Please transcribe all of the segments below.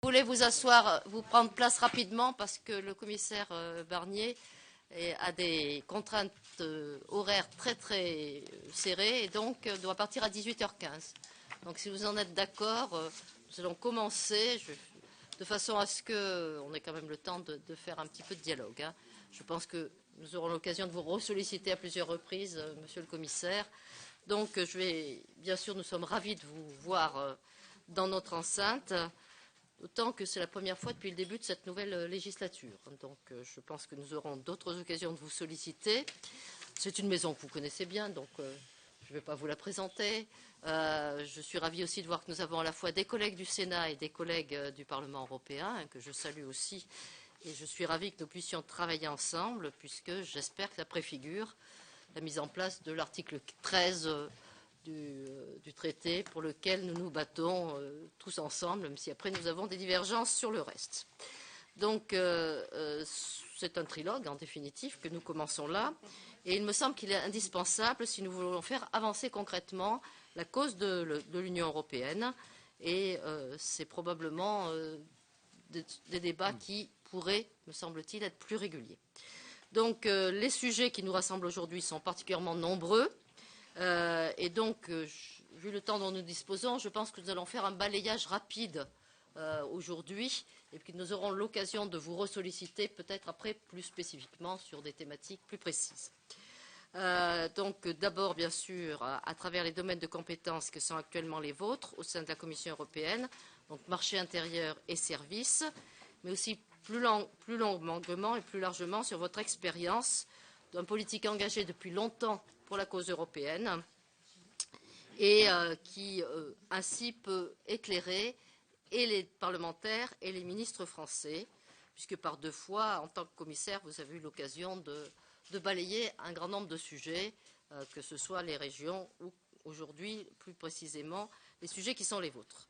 voulez vous asseoir, vous prendre place rapidement parce que le commissaire Barnier a des contraintes horaires très très serrées et donc doit partir à 18h15. Donc si vous en êtes d'accord, nous allons commencer de façon à ce qu'on ait quand même le temps de faire un petit peu de dialogue. Hein. Je pense que nous aurons l'occasion de vous ressolliciter à plusieurs reprises, monsieur le commissaire. Donc bien sûr, nous sommes ravis de vous voir dans notre enceinte. D'autant que c'est la première fois depuis le début de cette nouvelle législature. Donc je pense que nous aurons d'autres occasions de vous solliciter. C'est une maison que vous connaissez bien, donc je ne vais pas vous la présenter. Je suis ravie aussi de voir que nous avons à la fois des collègues du Sénat et des collègues du Parlement européen, hein, que je salue aussi. Et je suis ravie que nous puissions travailler ensemble, puisque j'espère que ça préfigure la mise en place de l'article 13 du traité pour lequel nous nous battons tous ensemble, même si après nous avons des divergences sur le reste. Donc c'est un trilogue en définitive que nous commençons là et il me semble qu'il est indispensable si nous voulons faire avancer concrètement la cause de l'Union européenne et c'est probablement des débats qui pourraient, me semble-t-il, être plus réguliers. Donc les sujets qui nous rassemblent aujourd'hui sont particulièrement nombreux. Et donc, vu le temps dont nous disposons, je pense que nous allons faire un balayage rapide aujourd'hui et puis nous aurons l'occasion de vous ressolliciter peut-être après plus spécifiquement sur des thématiques plus précises. Donc d'abord, bien sûr, à travers les domaines de compétences que sont actuellement les vôtres au sein de la Commission européenne, donc marché intérieur et services, mais aussi plus longuement et plus largement sur votre expérience d'un politique engagé depuis longtemps pour la cause européenne et qui ainsi peut éclairer et les parlementaires et les ministres français, puisque par 2 fois, en tant que commissaire, vous avez eu l'occasion de balayer un grand nombre de sujets, que ce soit les régions ou aujourd'hui, plus précisément, les sujets qui sont les vôtres.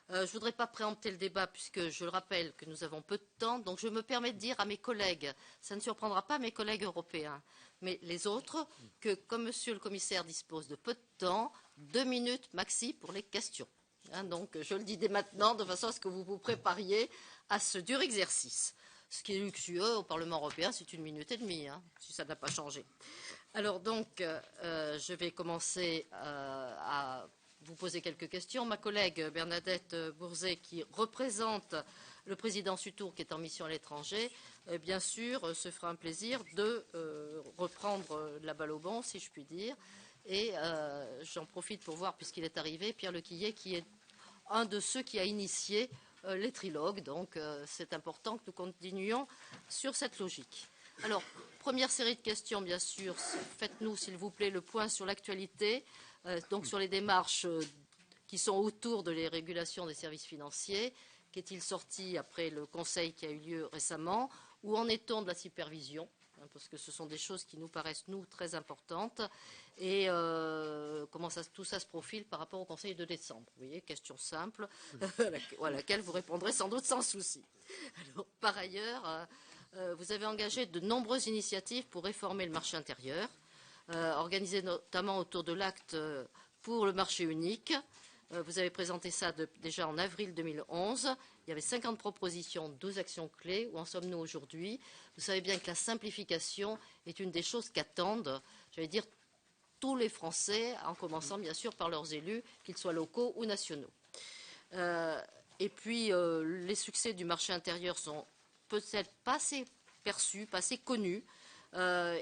Je ne voudrais pas préempter le débat puisque je le rappelle que nous avons peu de temps, donc je me permets de dire à mes collègues, ça ne surprendra pas mes collègues européens, mais les autres, que comme monsieur le commissaire dispose de peu de temps, 2 minutes maxi pour les questions. Hein, donc je le dis dès maintenant de façon à ce que vous vous prépariez à ce dur exercice. Ce qui est luxueux au Parlement européen, c'est 1 minute et demie, hein, si ça n'a pas changé. Alors donc, je vais commencer à vous poser quelques questions. Ma collègue Bernadette Bourzet, qui représente le président Sutour, qui est en mission à l'étranger, bien sûr, se fera un plaisir de reprendre la balle au bond, si je puis dire. Et j'en profite pour voir, puisqu'il est arrivé, Pierre Lequillet, qui est un de ceux qui a initié les trilogues. Donc, c'est important que nous continuions sur cette logique. Alors, première série de questions, bien sûr. Faites-nous, s'il vous plaît, le point sur l'actualité, donc sur les démarches qui sont autour de les régulations des services financiers. Qu'est-il sorti après le Conseil qui a eu lieu récemment? Où en est-on de la supervision? Parce que ce sont des choses qui nous paraissent, nous, très importantes. Et comment tout ça se profile par rapport au Conseil de décembre. Vous voyez, question simple, à laquelle vous répondrez sans doute sans souci. Alors, par ailleurs, vous avez engagé de nombreuses initiatives pour réformer le marché intérieur, organisées notamment autour de l'acte pour le marché unique. Vous avez présenté ça déjà en avril 2011. Il y avait 50 propositions, 12 actions clés. Où en sommes-nous aujourd'hui? Vous savez bien que la simplification est une des choses qu'attendent, j'allais dire, tous les Français, en commençant bien sûr par leurs élus, qu'ils soient locaux ou nationaux. Et puis, les succès du marché intérieur sont peut-être pas assez perçus, pas assez connus.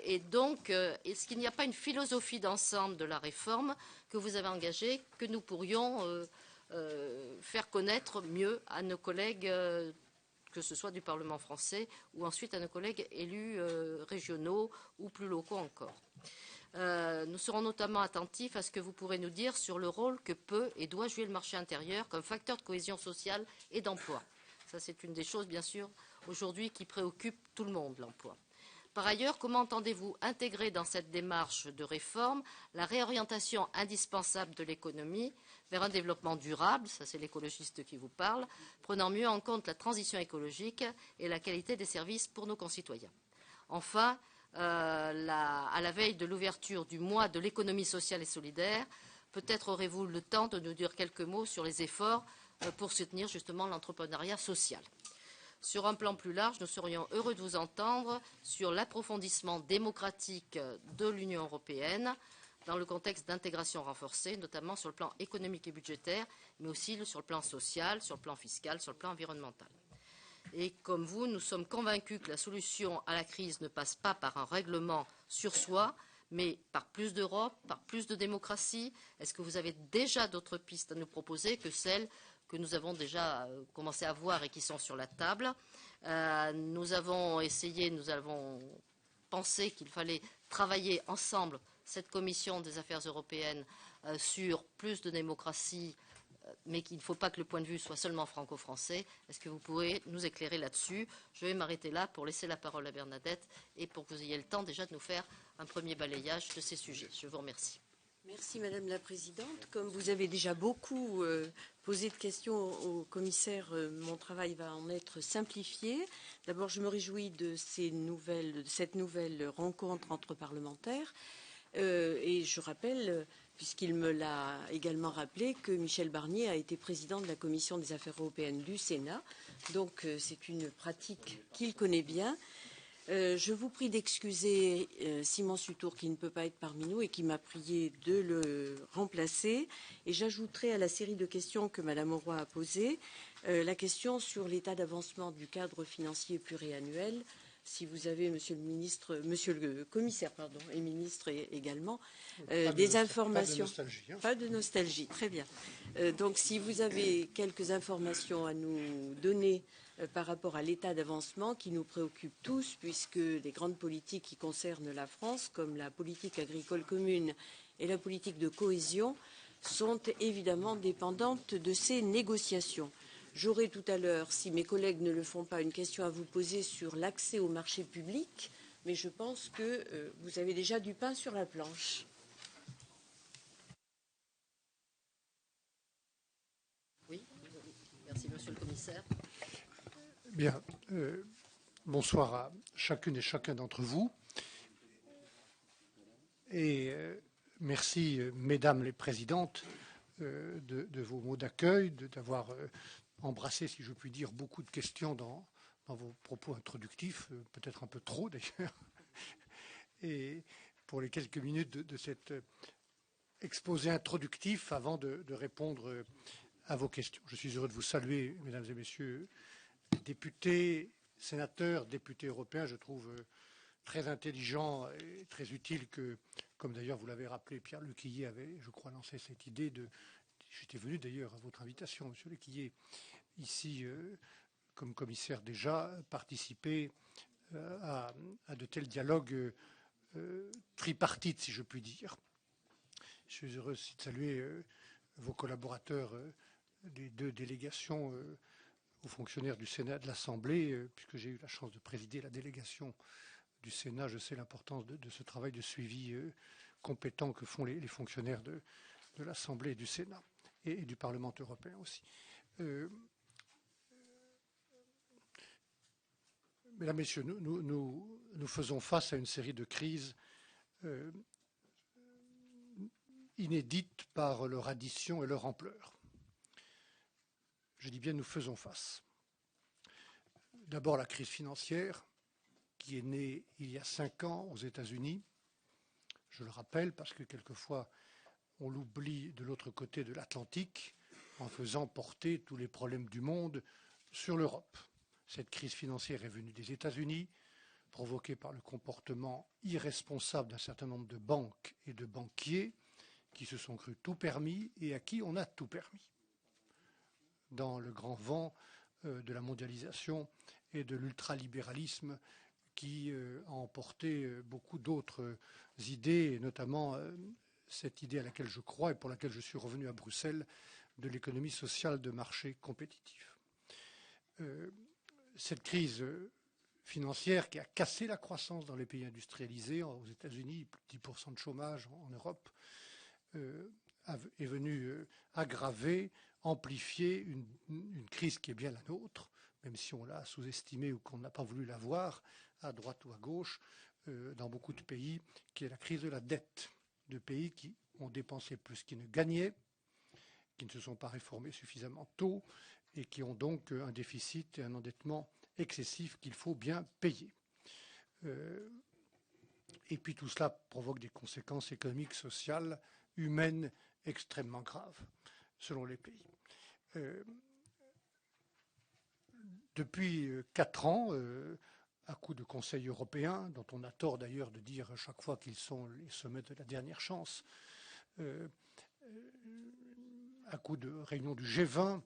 Et donc, est-ce qu'il n'y a pas une philosophie d'ensemble de la réforme que vous avez engagée, que nous pourrions faire connaître mieux à nos collègues, que ce soit du Parlement français ou ensuite à nos collègues élus régionaux ou plus locaux encore? Nous serons notamment attentifs à ce que vous pourrez nous dire sur le rôle que peut et doit jouer le marché intérieur comme facteur de cohésion sociale et d'emploi. Ça, c'est une des choses, bien sûr, aujourd'hui qui préoccupe tout le monde, l'emploi. Par ailleurs, comment entendez-vous intégrer dans cette démarche de réforme la réorientation indispensable de l'économie vers un développement durable, ça c'est l'écologiste qui vous parle, prenant mieux en compte la transition écologique et la qualité des services pour nos concitoyens? Enfin, à la veille de l'ouverture du mois de l'économie sociale et solidaire, peut-être aurez-vous le temps de nous dire quelques mots sur les efforts pour soutenir justement l'entrepreneuriat social. Sur un plan plus large, nous serions heureux de vous entendre sur l'approfondissement démocratique de l'Union européenne dans le contexte d'intégration renforcée, notamment sur le plan économique et budgétaire, mais aussi sur le plan social, sur le plan fiscal, sur le plan environnemental. Et comme vous, nous sommes convaincus que la solution à la crise ne passe pas par un règlement sur soi, mais par plus d'Europe, par plus de démocratie. Est-ce que vous avez déjà d'autres pistes à nous proposer que celles que nous avons déjà commencé à voir et qui sont sur la table? Nous avons pensé qu'il fallait travailler ensemble, cette commission des affaires européennes, sur plus de démocratie, mais qu'il ne faut pas que le point de vue soit seulement franco-français. Est-ce que vous pouvez nous éclairer là-dessus? Je vais m'arrêter là pour laisser la parole à Bernadette et pour que vous ayez le temps déjà de nous faire un premier balayage de ces sujets. Je vous remercie. Merci Madame la Présidente. Comme vous avez déjà beaucoup posé de questions au commissaire, mon travail va en être simplifié. D'abord, je me réjouis de cette nouvelle rencontre entre parlementaires. Et je rappelle, puisqu'il me l'a également rappelé, que Michel Barnier a été président de la Commission des affaires européennes du Sénat. Donc c'est une pratique qu'il connaît bien. Je vous prie d'excuser Simon Sutour qui ne peut pas être parmi nous et qui m'a prié de le remplacer. Et j'ajouterai à la série de questions que Madame Auroy a posées la question sur l'état d'avancement du cadre financier pluriannuel. Si vous avez, Monsieur le commissaire, et ministre également, des informations. Pas de nostalgie. Hein. Pas de nostalgie, très bien. Donc, si vous avez quelques informations à nous donner par rapport à l'état d'avancement qui nous préoccupe tous, puisque les grandes politiques qui concernent la France, comme la politique agricole commune et la politique de cohésion, sont évidemment dépendantes de ces négociations. J'aurai tout à l'heure, si mes collègues ne le font pas, une question à vous poser sur l'accès au marché public, mais je pense que vous avez déjà du pain sur la planche. Oui, merci Monsieur le Commissaire. Bien. Bonsoir à chacune et chacun d'entre vous. Et merci, Mesdames les Présidentes, de vos mots d'accueil, d'avoir embrassé, si je puis dire, beaucoup de questions dans vos propos introductifs, peut-être un peu trop d'ailleurs, et pour les quelques minutes de cet exposé introductif avant de répondre à vos questions. Je suis heureux de vous saluer, Mesdames et Messieurs, députés, sénateurs, députés européens. Je trouve très intelligent et très utile que, comme d'ailleurs vous l'avez rappelé, Pierre Lequillier avait, je crois, lancé cette idée de... J'étais venu d'ailleurs à votre invitation, Monsieur Lequillier, ici, comme commissaire déjà, participer à de tels dialogues tripartites, si je puis dire. Je suis heureux aussi de saluer vos collaborateurs des deux délégations aux fonctionnaires du Sénat et de l'Assemblée, puisque j'ai eu la chance de présider la délégation du Sénat. Je sais l'importance de ce travail de suivi compétent que font les fonctionnaires de l'Assemblée et du Sénat et du Parlement européen aussi. Mesdames, Messieurs, nous faisons face à une série de crises inédites par leur addition et leur ampleur. Je dis bien nous faisons face. D'abord la crise financière qui est née il y a 5 ans aux États-Unis. Je le rappelle parce que quelquefois on l'oublie de l'autre côté de l'Atlantique en faisant porter tous les problèmes du monde sur l'Europe. Cette crise financière est venue des États-Unis, provoquée par le comportement irresponsable d'un certain nombre de banques et de banquiers qui se sont crus tout permis et à qui on a tout permis. Dans le grand vent de la mondialisation et de l'ultralibéralisme qui a emporté beaucoup d'autres idées, et notamment cette idée à laquelle je crois et pour laquelle je suis revenu à Bruxelles, de l'économie sociale de marché compétitif. Cette crise financière qui a cassé la croissance dans les pays industrialisés, aux États-Unis, plus de 10% de chômage en Europe, est venue aggraver, amplifier une crise qui est bien la nôtre, même si on l'a sous-estimée ou qu'on n'a pas voulu la voir, à droite ou à gauche, dans beaucoup de pays, qui est la crise de la dette, de pays qui ont dépensé plus qu'ils ne gagnaient qui ne se sont pas réformés suffisamment tôt et qui ont donc un déficit et un endettement excessif qu'il faut bien payer. Et puis tout cela provoque des conséquences économiques, sociales, humaines extrêmement graves selon les pays. Depuis 4 ans, à coup de Conseil européen, dont on a tort d'ailleurs de dire à chaque fois qu'ils sont les sommets de la dernière chance, à coup de réunion du G20,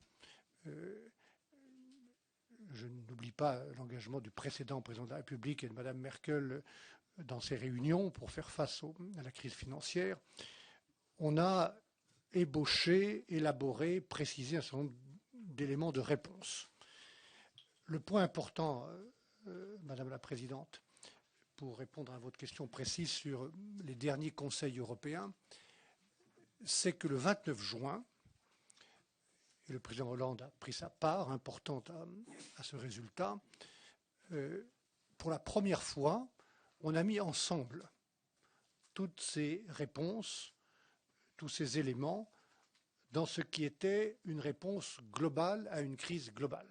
je n'oublie pas l'engagement du précédent président de la République et de Mme Merkel dans ces réunions pour faire face à la crise financière, on a ébauché, élaboré, précisé un certain nombre d'éléments de réponse. Le point important, Madame la Présidente, pour répondre à votre question précise sur les derniers conseils européens, c'est que le 29 juin, et le président Hollande a pris sa part importante à ce résultat, pour la première fois, on a mis ensemble toutes ces réponses, tous ces éléments, dans ce qui était une réponse globale à une crise globale.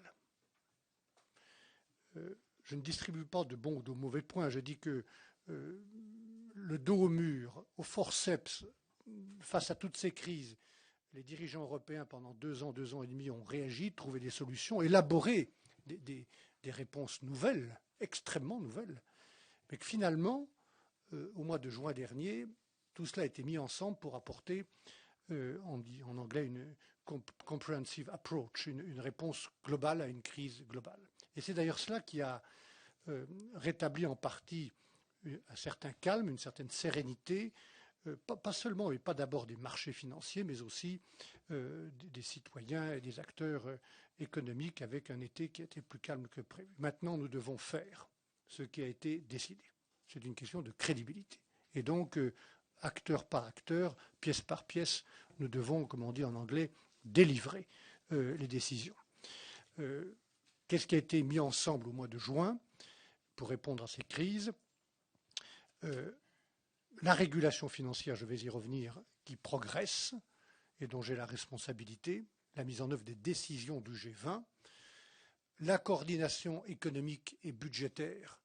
Je ne distribue pas de bons ou de mauvais points. Je dis que le dos au mur, au forceps, face à toutes ces crises, les dirigeants européens, pendant 2 ans et demi, ont réagi, trouvé des solutions, élaboré des réponses nouvelles, extrêmement nouvelles, mais que finalement, au mois de juin dernier, tout cela a été mis ensemble pour apporter, on dit en anglais, une comprehensive approach, une réponse globale à une crise globale. Et c'est d'ailleurs cela qui a rétabli en partie un certain calme, une certaine sérénité, pas seulement et pas d'abord des marchés financiers, mais aussi des citoyens et des acteurs économiques avec un été qui a été plus calme que prévu. Maintenant, nous devons faire ce qui a été décidé. C'est une question de crédibilité. Et donc, acteur par acteur, pièce par pièce, nous devons, comme on dit en anglais, délivrer les décisions. Qu'est-ce qui a été mis ensemble au mois de juin pour répondre à ces crises? La régulation financière, je vais y revenir, qui progresse et dont j'ai la responsabilité, la mise en œuvre des décisions du G20, la coordination économique et budgétaire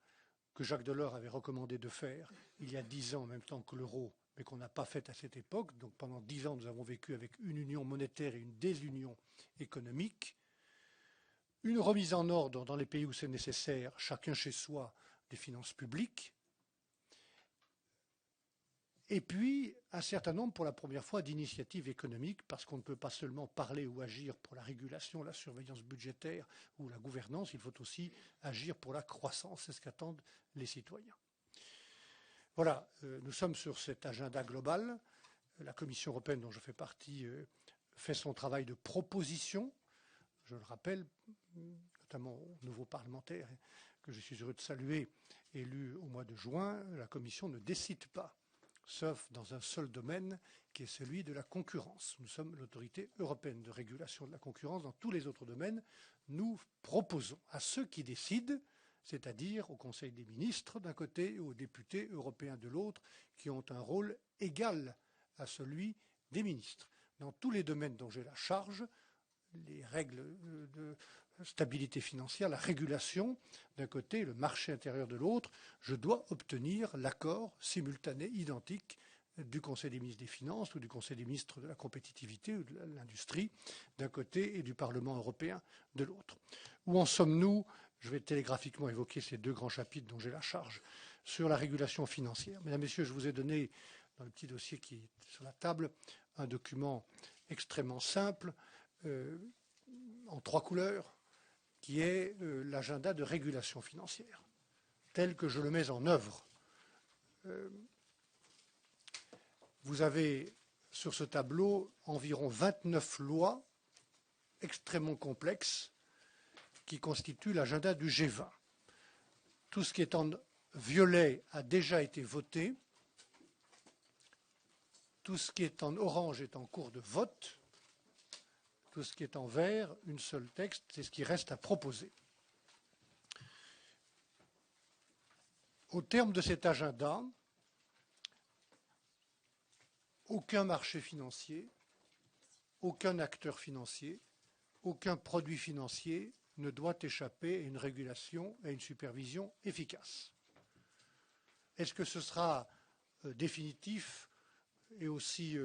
que Jacques Delors avait recommandé de faire il y a 10 ans en même temps que l'euro, mais qu'on n'a pas fait à cette époque. Donc pendant 10 ans, nous avons vécu avec une union monétaire et une désunion économique, une remise en ordre dans les pays où c'est nécessaire, chacun chez soi, des finances publiques, et puis un certain nombre, pour la première fois, d'initiatives économiques, parce qu'on ne peut pas seulement parler ou agir pour la régulation, la surveillance budgétaire ou la gouvernance, il faut aussi agir pour la croissance, c'est ce qu'attendent les citoyens. Voilà, nous sommes sur cet agenda global. La Commission européenne, dont je fais partie, fait son travail de proposition. Je le rappelle, notamment aux nouveaux parlementaires que je suis heureux de saluer, élus au mois de juin, la Commission ne décide pas, sauf dans un seul domaine, qui est celui de la concurrence. Nous sommes l'autorité européenne de régulation de la concurrence. Dans tous les autres domaines, nous proposons à ceux qui décident, c'est-à-dire au Conseil des ministres d'un côté et aux députés européens de l'autre, qui ont un rôle égal à celui des ministres. Dans tous les domaines dont j'ai la charge, les règles de stabilité financière, la régulation d'un côté, le marché intérieur de l'autre, je dois obtenir l'accord simultané, identique, du Conseil des ministres des Finances ou du Conseil des ministres de la compétitivité ou de l'industrie d'un côté et du Parlement européen de l'autre. Où en sommes-nous? Je vais télégraphiquement évoquer ces 2 grands chapitres dont j'ai la charge sur la régulation financière. Mesdames, Messieurs, je vous ai donné, dans le petit dossier qui est sur la table, un document extrêmement simple, en 3 couleurs, qui est l'agenda de régulation financière, tel que je le mets en œuvre. Vous avez sur ce tableau environ 29 lois extrêmement complexes qui constituent l'agenda du G20. Tout ce qui est en violet a déjà été voté. Tout ce qui est en orange est en cours de vote. Tout ce qui est en vert, un seul texte, c'est ce qui reste à proposer. Au terme de cet agenda, aucun marché financier aucun acteur financier, aucun produit financier ne doit échapper à une régulation et à une supervision efficace. Est-ce que ce sera définitif et aussi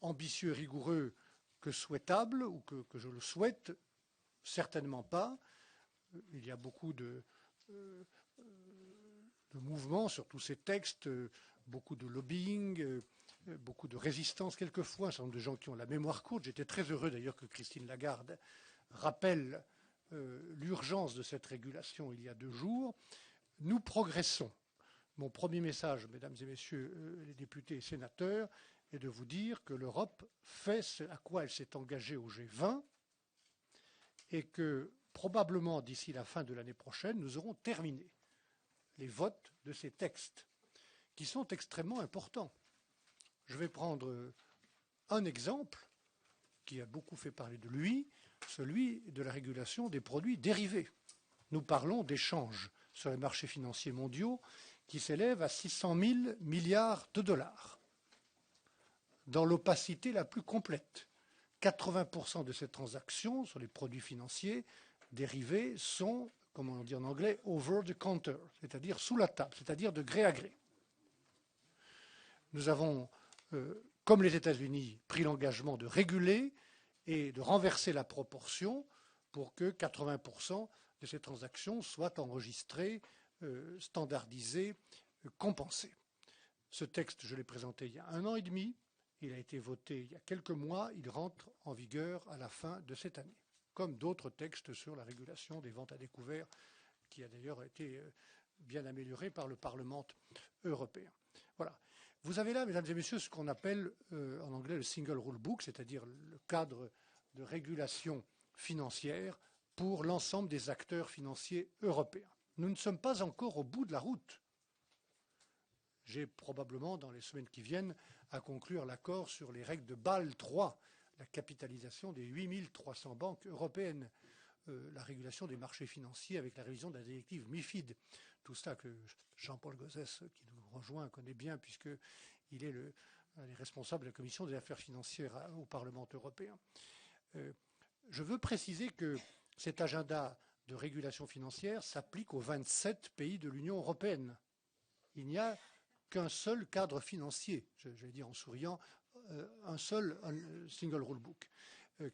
ambitieux et rigoureux que souhaitable ou que je le souhaite? Certainement pas. Il y a beaucoup de mouvements sur tous ces textes, beaucoup de lobbying, beaucoup de résistance quelquefois, un certain nombre de gens qui ont la mémoire courte. J'étais très heureux d'ailleurs que Christine Lagarde rappelle l'urgence de cette régulation il y a 2 jours. Nous progressons. Mon premier message, mesdames et messieurs les députés et sénateurs, est de vous dire que l'Europe fait ce à quoi elle s'est engagée au G20 et que probablement d'ici la fin de l'année prochaine, nous aurons terminé les votes de ces textes qui sont extrêmement importants. Je vais prendre un exemple qui a beaucoup fait parler de lui, celui de la régulation des produits dérivés. Nous parlons d'échanges sur les marchés financiers mondiaux qui s'élèvent à 600 000 milliards de dollars, dans l'opacité la plus complète. 80% de ces transactions sur les produits financiers dérivés sont, comme on dit en anglais, over the counter, c'est-à-dire sous la table, c'est-à-dire de gré à gré. Nous avons, comme les États-Unis, pris l'engagement de réguler et de renverser la proportion pour que 80% de ces transactions soient enregistrées, standardisées, compensées. Ce texte, je l'ai présenté il y a 1 an et demi. Il a été voté il y a quelques mois. Il rentre en vigueur à la fin de cette année, comme d'autres textes sur la régulation des ventes à découvert, qui a d'ailleurs été bien amélioré par le Parlement européen. Voilà. Vous avez là, mesdames et messieurs, ce qu'on appelle en anglais le Single Rule Book, c'est-à-dire le cadre de régulation financière pour l'ensemble des acteurs financiers européens. Nous ne sommes pas encore au bout de la route. J'ai probablement, dans les semaines qui viennent, à conclure l'accord sur les règles de Bâle III, la capitalisation des 8300 banques européennes, la régulation des marchés financiers avec la révision de la directive MIFID. Tout cela que Jean-Paul Gauzès, qui nous rejoint, connaît bien, puisqu'il est un des responsables de la Commission des affaires financières au Parlement européen. Je veux préciser que cet agenda de régulation financière s'applique aux 27 pays de l'Union européenne. Il n'y a qu'un seul cadre financier, je vais dire en souriant, un seul single rule book,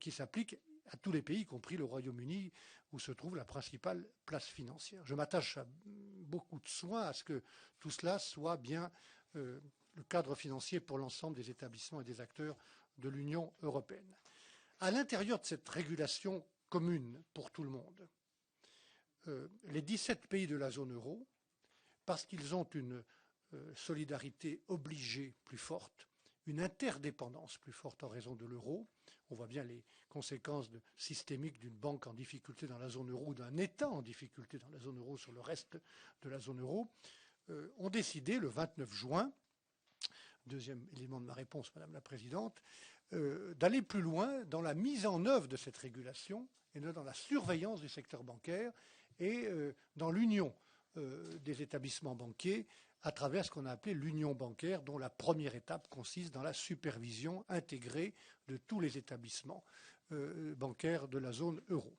qui s'applique à tous les pays, y compris le Royaume-Uni, où se trouve la principale place financière. Je m'attache à beaucoup de soin à ce que tout cela soit bien le cadre financier pour l'ensemble des établissements et des acteurs de l'Union européenne. À l'intérieur de cette régulation commune pour tout le monde, les 17 pays de la zone euro, parce qu'ils ont une solidarité obligée plus forte, une interdépendance plus forte en raison de l'euro. On voit bien les conséquences systémiques d'une banque en difficulté dans la zone euro ou d'un État en difficulté dans la zone euro sur le reste de la zone euro, ont décidé le 29 juin, deuxième élément de ma réponse, Madame la Présidente, d'aller plus loin dans la mise en œuvre de cette régulation et dans la surveillance du secteur bancaire et dans l'union des établissements banquiers à travers ce qu'on a appelé l'union bancaire, dont la première étape consiste dans la supervision intégrée de tous les établissements bancaires de la zone euro.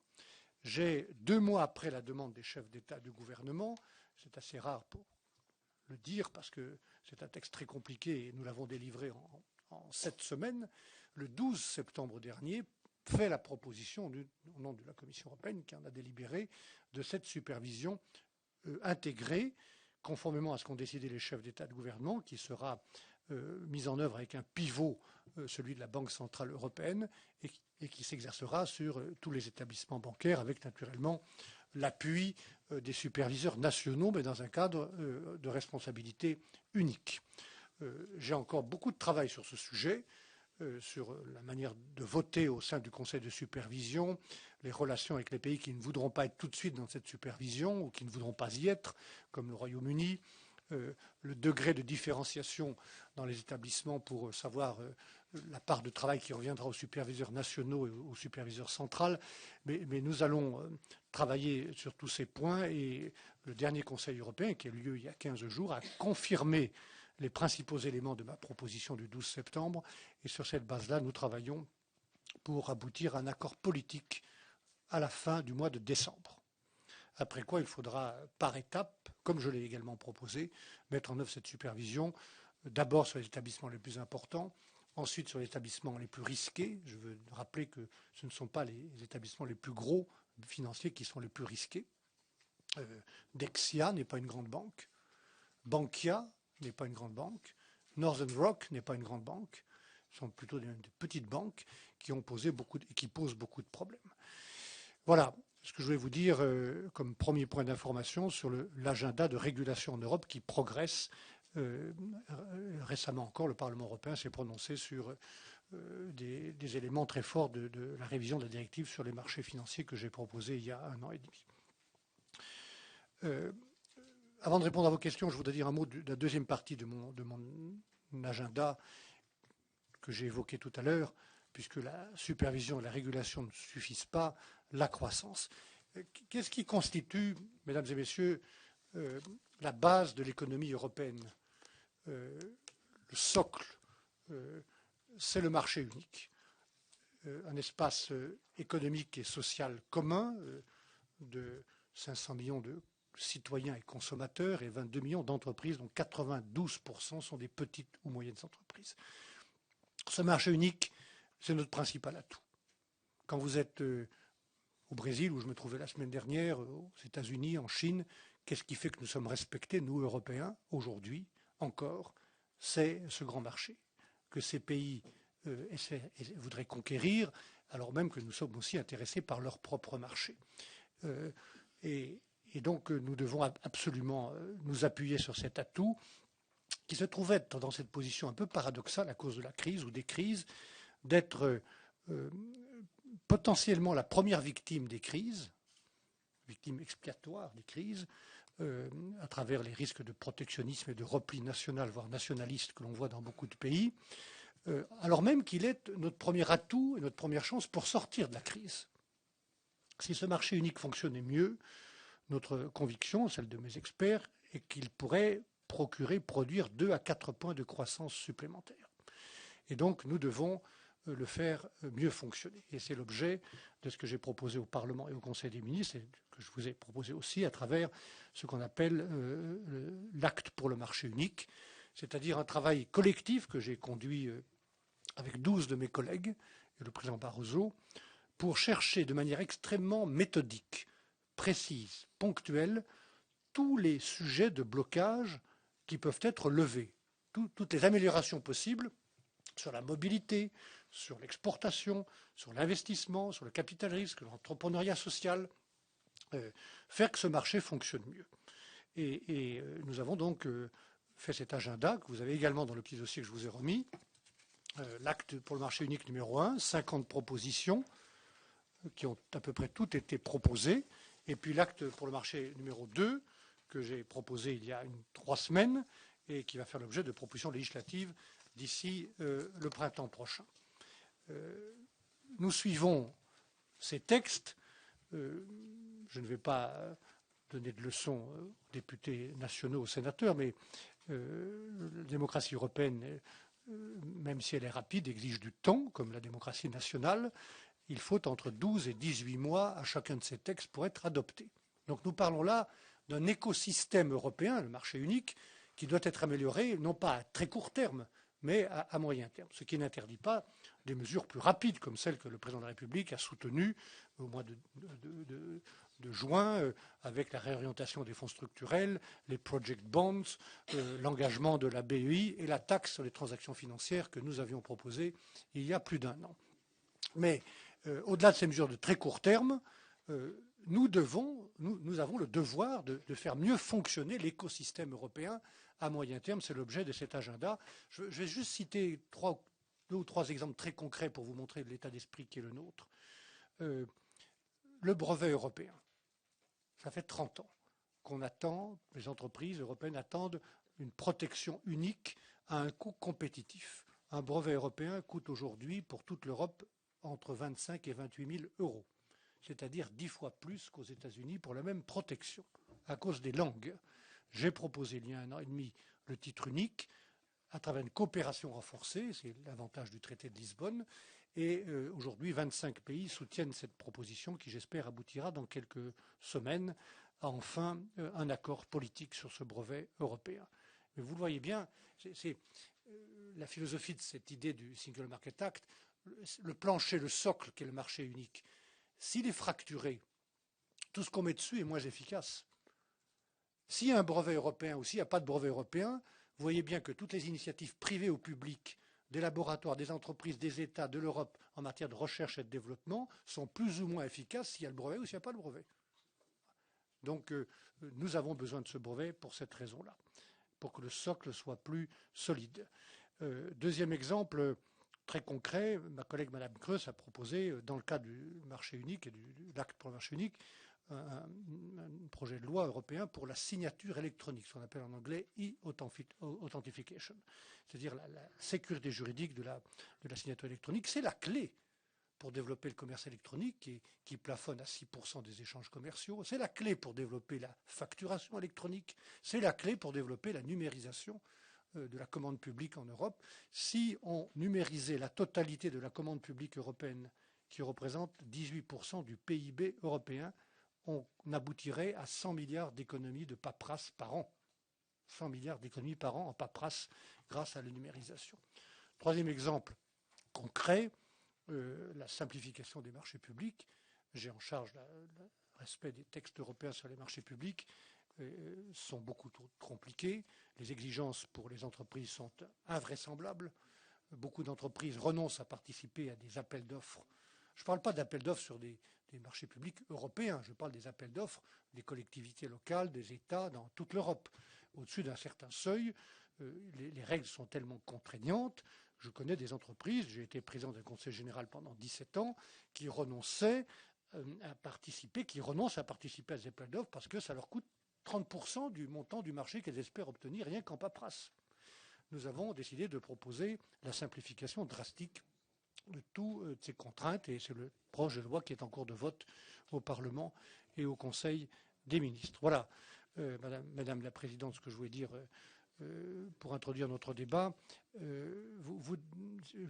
J'ai 2 mois après la demande des chefs d'État et de gouvernement, c'est assez rare pour le dire parce que c'est un texte très compliqué et nous l'avons délivré en 7 semaines, le 12 septembre dernier, fait la proposition au nom de la Commission européenne qui en a délibéré de cette supervision intégrée, conformément à ce qu'ont décidé les chefs d'État et de gouvernement, qui sera mise en œuvre avec un pivot, celui de la Banque centrale européenne, et qui s'exercera sur tous les établissements bancaires, avec naturellement l'appui des superviseurs nationaux, mais dans un cadre de responsabilité unique. J'ai encore beaucoup de travail sur ce sujet, sur la manière de voter au sein du Conseil de supervision, les relations avec les pays qui ne voudront pas être tout de suite dans cette supervision ou qui ne voudront pas y être, comme le Royaume-Uni, le degré de différenciation dans les établissements pour savoir la part de travail qui reviendra aux superviseurs nationaux et aux superviseurs centrales. Mais nous allons travailler sur tous ces points et le dernier Conseil européen, qui a eu lieu il y a 15 jours, a confirmé les principaux éléments de ma proposition du 12 septembre. Et sur cette base-là, nous travaillons pour aboutir à un accord politique à la fin du mois de décembre. Après quoi, il faudra, par étapes, comme je l'ai également proposé, mettre en œuvre cette supervision, d'abord sur les établissements les plus importants, ensuite sur les établissements les plus risqués. Je veux rappeler que ce ne sont pas les établissements les plus gros financiers qui sont les plus risqués. Dexia n'est pas une grande banque. Bankia n'est pas une grande banque. Northern Rock n'est pas une grande banque. Ce sont plutôt des petites banques qui posent beaucoup de problèmes. Voilà ce que je voulais vous dire comme premier point d'information sur l'agenda de régulation en Europe qui progresse. Récemment encore, le Parlement européen s'est prononcé sur des éléments très forts de la révision de la directive sur les marchés financiers que j'ai proposée il y a 1 an et demi. Avant de répondre à vos questions, je voudrais dire un mot de la deuxième partie de mon agenda que j'ai évoqué tout à l'heure, puisque la supervision et la régulation ne suffisent pas, la croissance. Qu'est-ce qui constitue, mesdames et messieurs, la base de l'économie européenne? Le socle, c'est le marché unique. Un espace économique et social commun de 500 millions de citoyens et consommateurs et 22 millions d'entreprises, dont 92% sont des petites ou moyennes entreprises. Ce marché unique, c'est notre principal atout. Quand vous êtes au Brésil, où je me trouvais la semaine dernière, aux États-Unis, en Chine, qu'est-ce qui fait que nous sommes respectés, nous, Européens, aujourd'hui, encore? C'est ce grand marché que ces pays voudraient conquérir, alors même que nous sommes aussi intéressés par leur propre marché. Et donc, nous devons absolument nous appuyer sur cet atout qui se trouve être dans cette position un peu paradoxale à cause de la crise ou des crises, d'être potentiellement la première victime des crises, victime expiatoire des crises, à travers les risques de protectionnisme et de repli national, voire nationaliste que l'on voit dans beaucoup de pays, alors même qu'il est notre premier atout et notre première chance pour sortir de la crise. Si ce marché unique fonctionnait mieux, notre conviction, celle de mes experts, est qu'il pourrait produire 2 à 4 points de croissance supplémentaires. Et donc, nous devons le faire mieux fonctionner. Et c'est l'objet de ce que j'ai proposé au Parlement et au Conseil des ministres, et que je vous ai proposé aussi à travers ce qu'on appelle l'acte pour le marché unique, c'est-à-dire un travail collectif que j'ai conduit avec 12 de mes collègues et le président Barroso, pour chercher de manière extrêmement méthodique, précise, ponctuelle, tous les sujets de blocage qui peuvent être levés, toutes les améliorations possibles sur la mobilité, sur l'exportation, sur l'investissement, sur le capital risque, l'entrepreneuriat social, faire que ce marché fonctionne mieux. Et nous avons donc fait cet agenda que vous avez également dans le petit dossier que je vous ai remis, l'acte pour le marché unique numéro 1, 50 propositions qui ont à peu près toutes été proposées, et puis l'acte pour le marché numéro 2 que j'ai proposé il y a 3 semaines et qui va faire l'objet de propositions législatives d'ici le printemps prochain. Nous suivons ces textes. Je ne vais pas donner de leçons aux députés nationaux, aux sénateurs, mais la démocratie européenne, même si elle est rapide, exige du temps, comme la démocratie nationale. Il faut entre 12 et 18 mois à chacun de ces textes pour être adoptés. Donc nous parlons là d'un écosystème européen, le marché unique, qui doit être amélioré, non pas à très court terme, mais à moyen terme. Ce qui n'interdit pas des mesures plus rapides, comme celles que le président de la République a soutenues au mois de juin, avec la réorientation des fonds structurels, les project bonds, l'engagement de la BEI et la taxe sur les transactions financières que nous avions proposée il y a plus d'1 an. Mais au-delà de ces mesures de très court terme, nous avons le devoir de faire mieux fonctionner l'écosystème européen à moyen terme. C'est l'objet de cet agenda. Je vais juste citer 2 ou 3 exemples très concrets pour vous montrer l'état d'esprit qui est le nôtre. Le brevet européen. Ça fait 30 ans qu'on attend, les entreprises européennes attendent une protection unique à un coût compétitif. Un brevet européen coûte aujourd'hui pour toute l'Europe entre 25 et 28 000 euros, c'est-à-dire 10 fois plus qu'aux États-Unis pour la même protection, à cause des langues. J'ai proposé il y a 1 an et demi le titre unique à travers une coopération renforcée, c'est l'avantage du traité de Lisbonne, Et aujourd'hui, 25 pays soutiennent cette proposition qui, j'espère, aboutira dans quelques semaines à enfin un accord politique sur ce brevet européen. Mais vous le voyez bien, c'est la philosophie de cette idée du Single Market Act, le plancher, le socle qu'est le marché unique. S'il est fracturé, tout ce qu'on met dessus est moins efficace. S'il y a un brevet européen ou s'il n'y a pas de brevet européen, vous voyez bien que toutes les initiatives privées ou publiques, des laboratoires, des entreprises, des États, de l'Europe en matière de recherche et de développement sont plus ou moins efficaces s'il y a le brevet ou s'il n'y a pas le brevet. Donc nous avons besoin de ce brevet pour cette raison-là, pour que le socle soit plus solide. Deuxième exemple très concret, ma collègue Madame Creus a proposé, dans le cadre du marché unique et de l'acte pour le marché unique, un projet de loi européen pour la signature électronique, ce qu'on appelle en anglais e-authentification, c'est-à-dire la sécurité juridique de la signature électronique. C'est la clé pour développer le commerce électronique qui plafonne à 6% des échanges commerciaux. C'est la clé pour développer la facturation électronique. C'est la clé pour développer la numérisation de la commande publique en Europe. Si on numérisait la totalité de la commande publique européenne, qui représente 18% du PIB européen, on aboutirait à 100 milliards d'économies de paperasse par an. 100 milliards d'économies par an en paperasse grâce à la numérisation. Troisième exemple concret, la simplification des marchés publics. J'ai en charge le respect des textes européens sur les marchés publics. Sont beaucoup trop compliqués. Les exigences pour les entreprises sont invraisemblables. Beaucoup d'entreprises renoncent à participer à des appels d'offres. Je ne parle pas d'appels d'offres sur des marchés publics européens, je parle des appels d'offres des collectivités locales, des États dans toute l'Europe. Au-dessus d'un certain seuil, les règles sont tellement contraignantes. Je connais des entreprises, j'ai été président d'un conseil général pendant 17 ans, qui renonçaient à participer, qui renoncent à participer à ces appels d'offres parce que ça leur coûte 30% du montant du marché qu'elles espèrent obtenir rien qu'en paperasse. Nous avons décidé de proposer la simplification drastique de toutes ces contraintes et c'est le projet de loi qui est en cours de vote au Parlement et au Conseil des ministres. Voilà, Madame la Présidente, ce que je voulais dire pour introduire notre débat.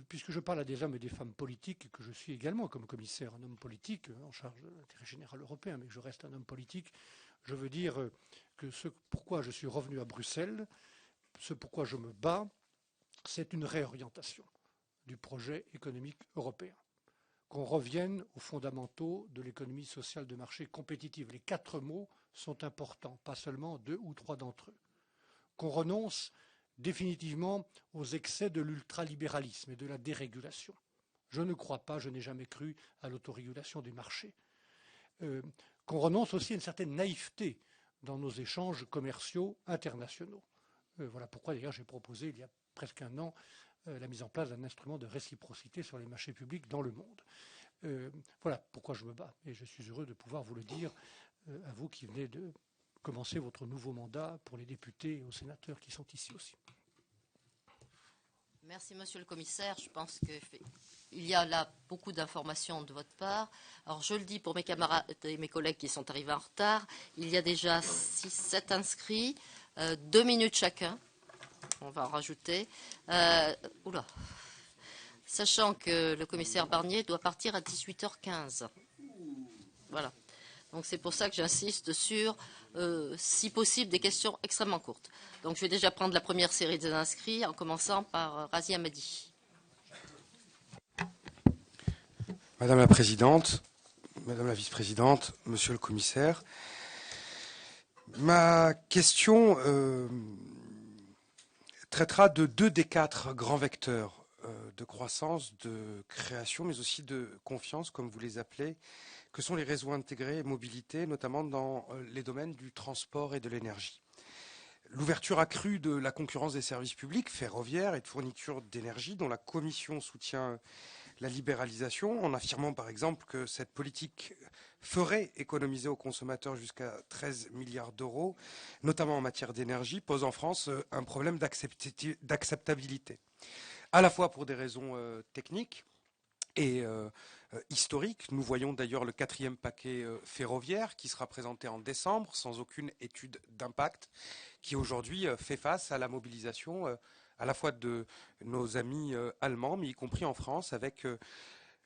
Puisque je parle à des hommes et des femmes politiques, et que je suis également comme commissaire un homme politique en charge de l'intérêt général européen, mais que je reste un homme politique, je veux dire que ce pourquoi je suis revenu à Bruxelles, ce pourquoi je me bats, c'est une réorientation du projet économique européen. Qu'on revienne aux fondamentaux de l'économie sociale de marché compétitive. Les 4 mots sont importants, pas seulement 2 ou 3 d'entre eux. Qu'on renonce définitivement aux excès de l'ultralibéralisme et de la dérégulation. Je ne crois pas, je n'ai jamais cru à l'autorégulation des marchés. Qu'on renonce aussi à une certaine naïveté dans nos échanges commerciaux internationaux. Voilà pourquoi d'ailleurs j'ai proposé il y a presque un an la mise en place d'un instrument de réciprocité sur les marchés publics dans le monde. Voilà pourquoi je me bats. Et je suis heureux de pouvoir vous le dire à vous qui venez de commencer votre nouveau mandat pour les députés et aux sénateurs qui sont ici aussi. Merci, Monsieur le Commissaire. Je pense qu'il y a là beaucoup d'informations de votre part. Alors, je le dis pour mes camarades et mes collègues qui sont arrivés en retard, il y a déjà 6-7 inscrits, 2 minutes chacun. On va en rajouter. Sachant que le commissaire Barnier doit partir à 18h15. Voilà. Donc c'est pour ça que j'insiste sur, si possible, des questions extrêmement courtes. Donc je vais déjà prendre la première série des inscrits, en commençant par Razi Hamadi. Madame la Présidente, Madame la Vice-Présidente, Monsieur le Commissaire, ma question traitera de 2 des 4 grands vecteurs de croissance, de création, mais aussi de confiance, comme vous les appelez, que sont les réseaux intégrés et mobilité, notamment dans les domaines du transport et de l'énergie. L'ouverture accrue de la concurrence des services publics ferroviaires et de fourniture d'énergie, dont la Commission soutient la libéralisation, en affirmant par exemple que cette politique ferait économiser aux consommateurs jusqu'à 13 milliards d'euros, notamment en matière d'énergie, pose en France un problème d'acceptabilité. À la fois pour des raisons techniques et historiques. Nous voyons d'ailleurs le 4e paquet ferroviaire qui sera présenté en décembre sans aucune étude d'impact, qui aujourd'hui fait face à la mobilisation à la fois de nos amis allemands, mais y compris en France, avec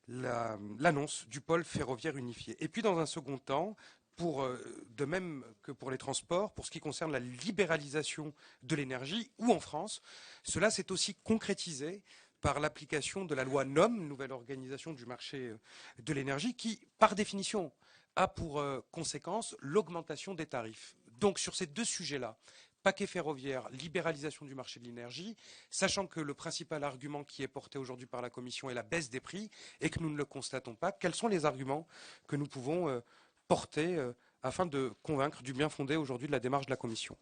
l'annonce du pôle ferroviaire unifié. Et puis, dans un second temps, de même que pour les transports, pour ce qui concerne la libéralisation de l'énergie, où en France, cela s'est aussi concrétisé par l'application de la loi NOM, nouvelle organisation du marché de l'énergie, qui, par définition, a pour conséquence l'augmentation des tarifs. Donc, sur ces deux sujets-là, paquet ferroviaire, libéralisation du marché de l'énergie, sachant que le principal argument qui est porté aujourd'hui par la Commission est la baisse des prix et que nous ne le constatons pas, quels sont les arguments que nous pouvons porter afin de convaincre du bien fondé aujourd'hui de la démarche de la Commission?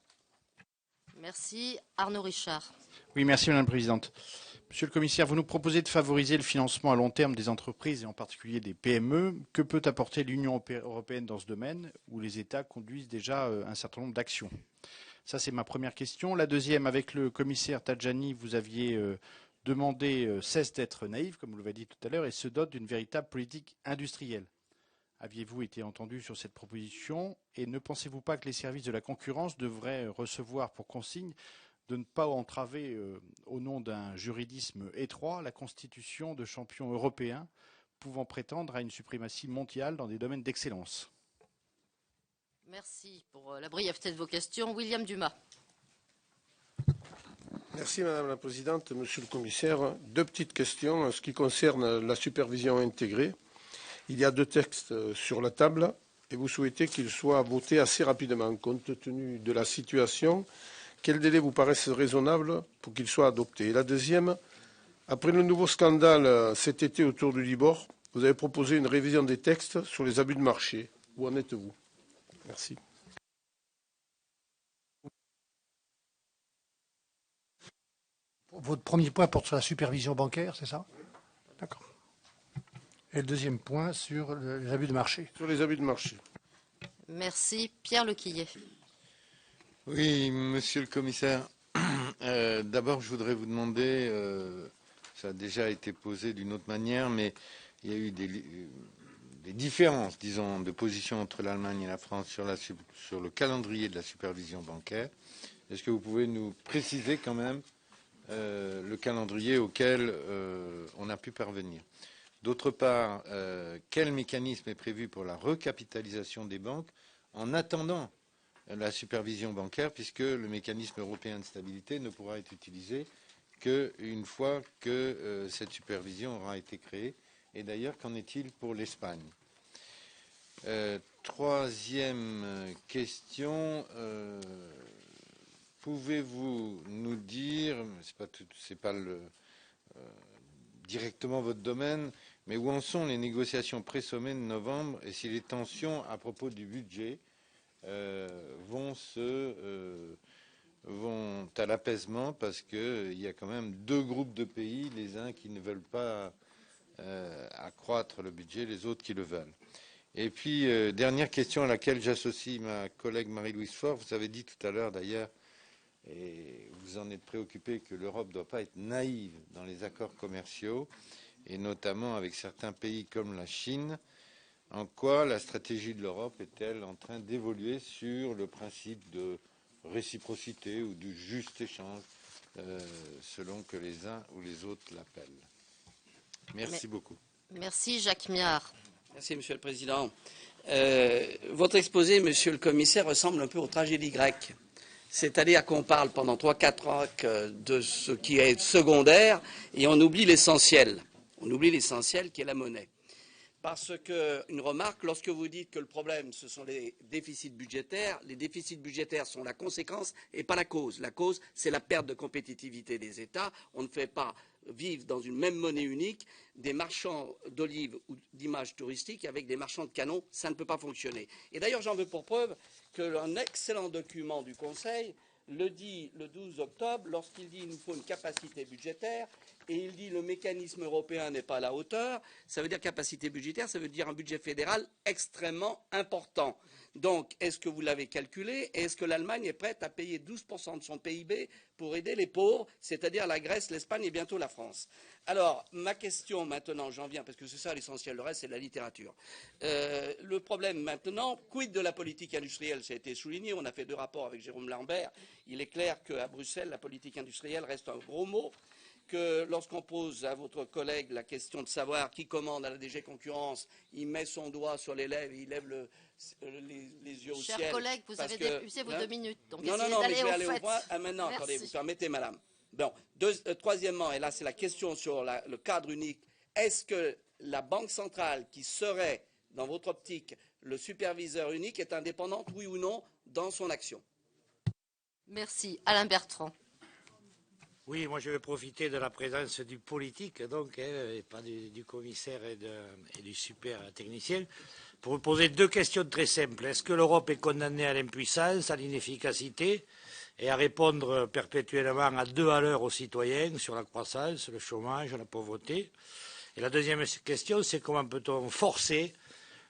Merci. Arnaud Richard. Oui, merci Madame la Présidente. Monsieur le Commissaire, vous nous proposez de favoriser le financement à long terme des entreprises et en particulier des PME. Que peut apporter l'Union européenne dans ce domaine où les États conduisent déjà un certain nombre d'actions? Ça, c'est ma première question. La deuxième, avec le commissaire Tajani, vous aviez demandé cesse d'être naïf, comme vous l'avez dit tout à l'heure, et se dote d'une véritable politique industrielle. Aviez-vous été entendu sur cette proposition et ne pensez-vous pas que les services de la concurrence devraient recevoir pour consigne de ne pas entraver, au nom d'un juridisme étroit, la constitution de champions européens pouvant prétendre à une suprématie mondiale dans des domaines d'excellence? Merci pour la brièveté de vos questions. William Dumas. Merci Madame la Présidente, Monsieur le Commissaire. Deux petites questions en ce qui concerne la supervision intégrée. Il y a deux textes sur la table et vous souhaitez qu'ils soient votés assez rapidement. Compte tenu de la situation, quel délai vous paraissent raisonnable pour qu'ils soient adoptés? Et la deuxième, après le nouveau scandale cet été autour du Libor, vous avez proposé une révision des textes sur les abus de marché. Où en êtes-vous? Merci. Votre premier point porte sur la supervision bancaire, c'est ça? D'accord. Et le deuxième point sur les abus de marché. Sur les abus de marché. Merci. Pierre Lequillet. Oui, Monsieur le Commissaire. D'abord, je voudrais vous demander, ça a déjà été posé d'une autre manière, mais il y a eu des différences, disons, de position entre l'Allemagne et la France sur le calendrier de la supervision bancaire. Est-ce que vous pouvez nous préciser quand même le calendrier auquel on a pu parvenir? D'autre part, quel mécanisme est prévu pour la recapitalisation des banques en attendant la supervision bancaire, puisque le mécanisme européen de stabilité ne pourra être utilisé qu'une fois que cette supervision aura été créée? Et d'ailleurs, qu'en est-il pour l'Espagne? Troisième question, pouvez-vous nous dire, c'est pas directement votre domaine, mais où en sont les négociations pré-sommet de novembre et si les tensions à propos du budget vont à l'apaisement, parce qu'il y a quand même deux groupes de pays, les uns qui ne veulent pas accroître le budget, les autres qui le veulent. Et puis, dernière question à laquelle j'associe ma collègue Marie-Louise Faure. Vous avez dit tout à l'heure d'ailleurs, et vous en êtes préoccupé, que l'Europe ne doit pas être naïve dans les accords commerciaux, et notamment avec certains pays comme la Chine. En quoi la stratégie de l'Europe est-elle en train d'évoluer sur le principe de réciprocité ou du juste échange, selon que les uns ou les autres l'appellent? Merci beaucoup. Merci. Jacques Miard. Merci, Monsieur le Président. Votre exposé, Monsieur le Commissaire, ressemble un peu aux tragédies grecques. C'est-à-dire qu'on parle pendant 3-4 ans de ce qui est secondaire et on oublie l'essentiel. On oublie l'essentiel qui est la monnaie. Parce qu'une remarque, lorsque vous dites que le problème, ce sont les déficits budgétaires sont la conséquence et pas la cause. La cause, c'est la perte de compétitivité des États. On ne fait pas vivre dans une même monnaie unique des marchands d'olives ou d'images touristiques avec des marchands de canons. Ça ne peut pas fonctionner. Et d'ailleurs, j'en veux pour preuve qu'un excellent document du Conseil le dit le 12 octobre lorsqu'il dit qu'il nous faut une capacité budgétaire et il dit le mécanisme européen n'est pas à la hauteur, ça veut dire capacité budgétaire, ça veut dire un budget fédéral extrêmement important. Donc, est-ce que vous l'avez calculé et est-ce que l'Allemagne est prête à payer 12% de son PIB pour aider les pauvres, c'est-à-dire la Grèce, l'Espagne et bientôt la France? Alors, ma question maintenant, j'en viens, parce que c'est ça l'essentiel, le reste c'est de la littérature. Le problème maintenant, quid de la politique industrielle? Ça a été souligné, on a fait 2 rapports avec Jérôme Lambert. Il est clair qu'à Bruxelles, la politique industrielle reste un gros mot, que lorsqu'on pose à votre collègue la question de savoir qui commande à la DG Concurrence, il met son doigt sur les lèvres et il lève les yeux au ciel. Chers collègues, vous avez épuisé vos 2 minutes. Donc non, essayez mais d'aller je vais au aller fait. au point. Ah, maintenant, Merci. attendez, vous permettez, madame. Bon, troisièmement, et là c'est la question sur le cadre unique, est-ce que la Banque centrale, qui serait, dans votre optique, le superviseur unique, est indépendante, oui ou non, dans son action? Merci. Alain Bertrand. Oui, moi je vais profiter de la présence du politique, donc, et pas du commissaire et du super technicien, pour vous poser 2 questions très simples. Est-ce que l'Europe est condamnée à l'impuissance, à l'inefficacité et à répondre perpétuellement à 2 à l'heure aux citoyens sur la croissance, le chômage, la pauvreté? Et la deuxième question, c'est comment peut-on forcer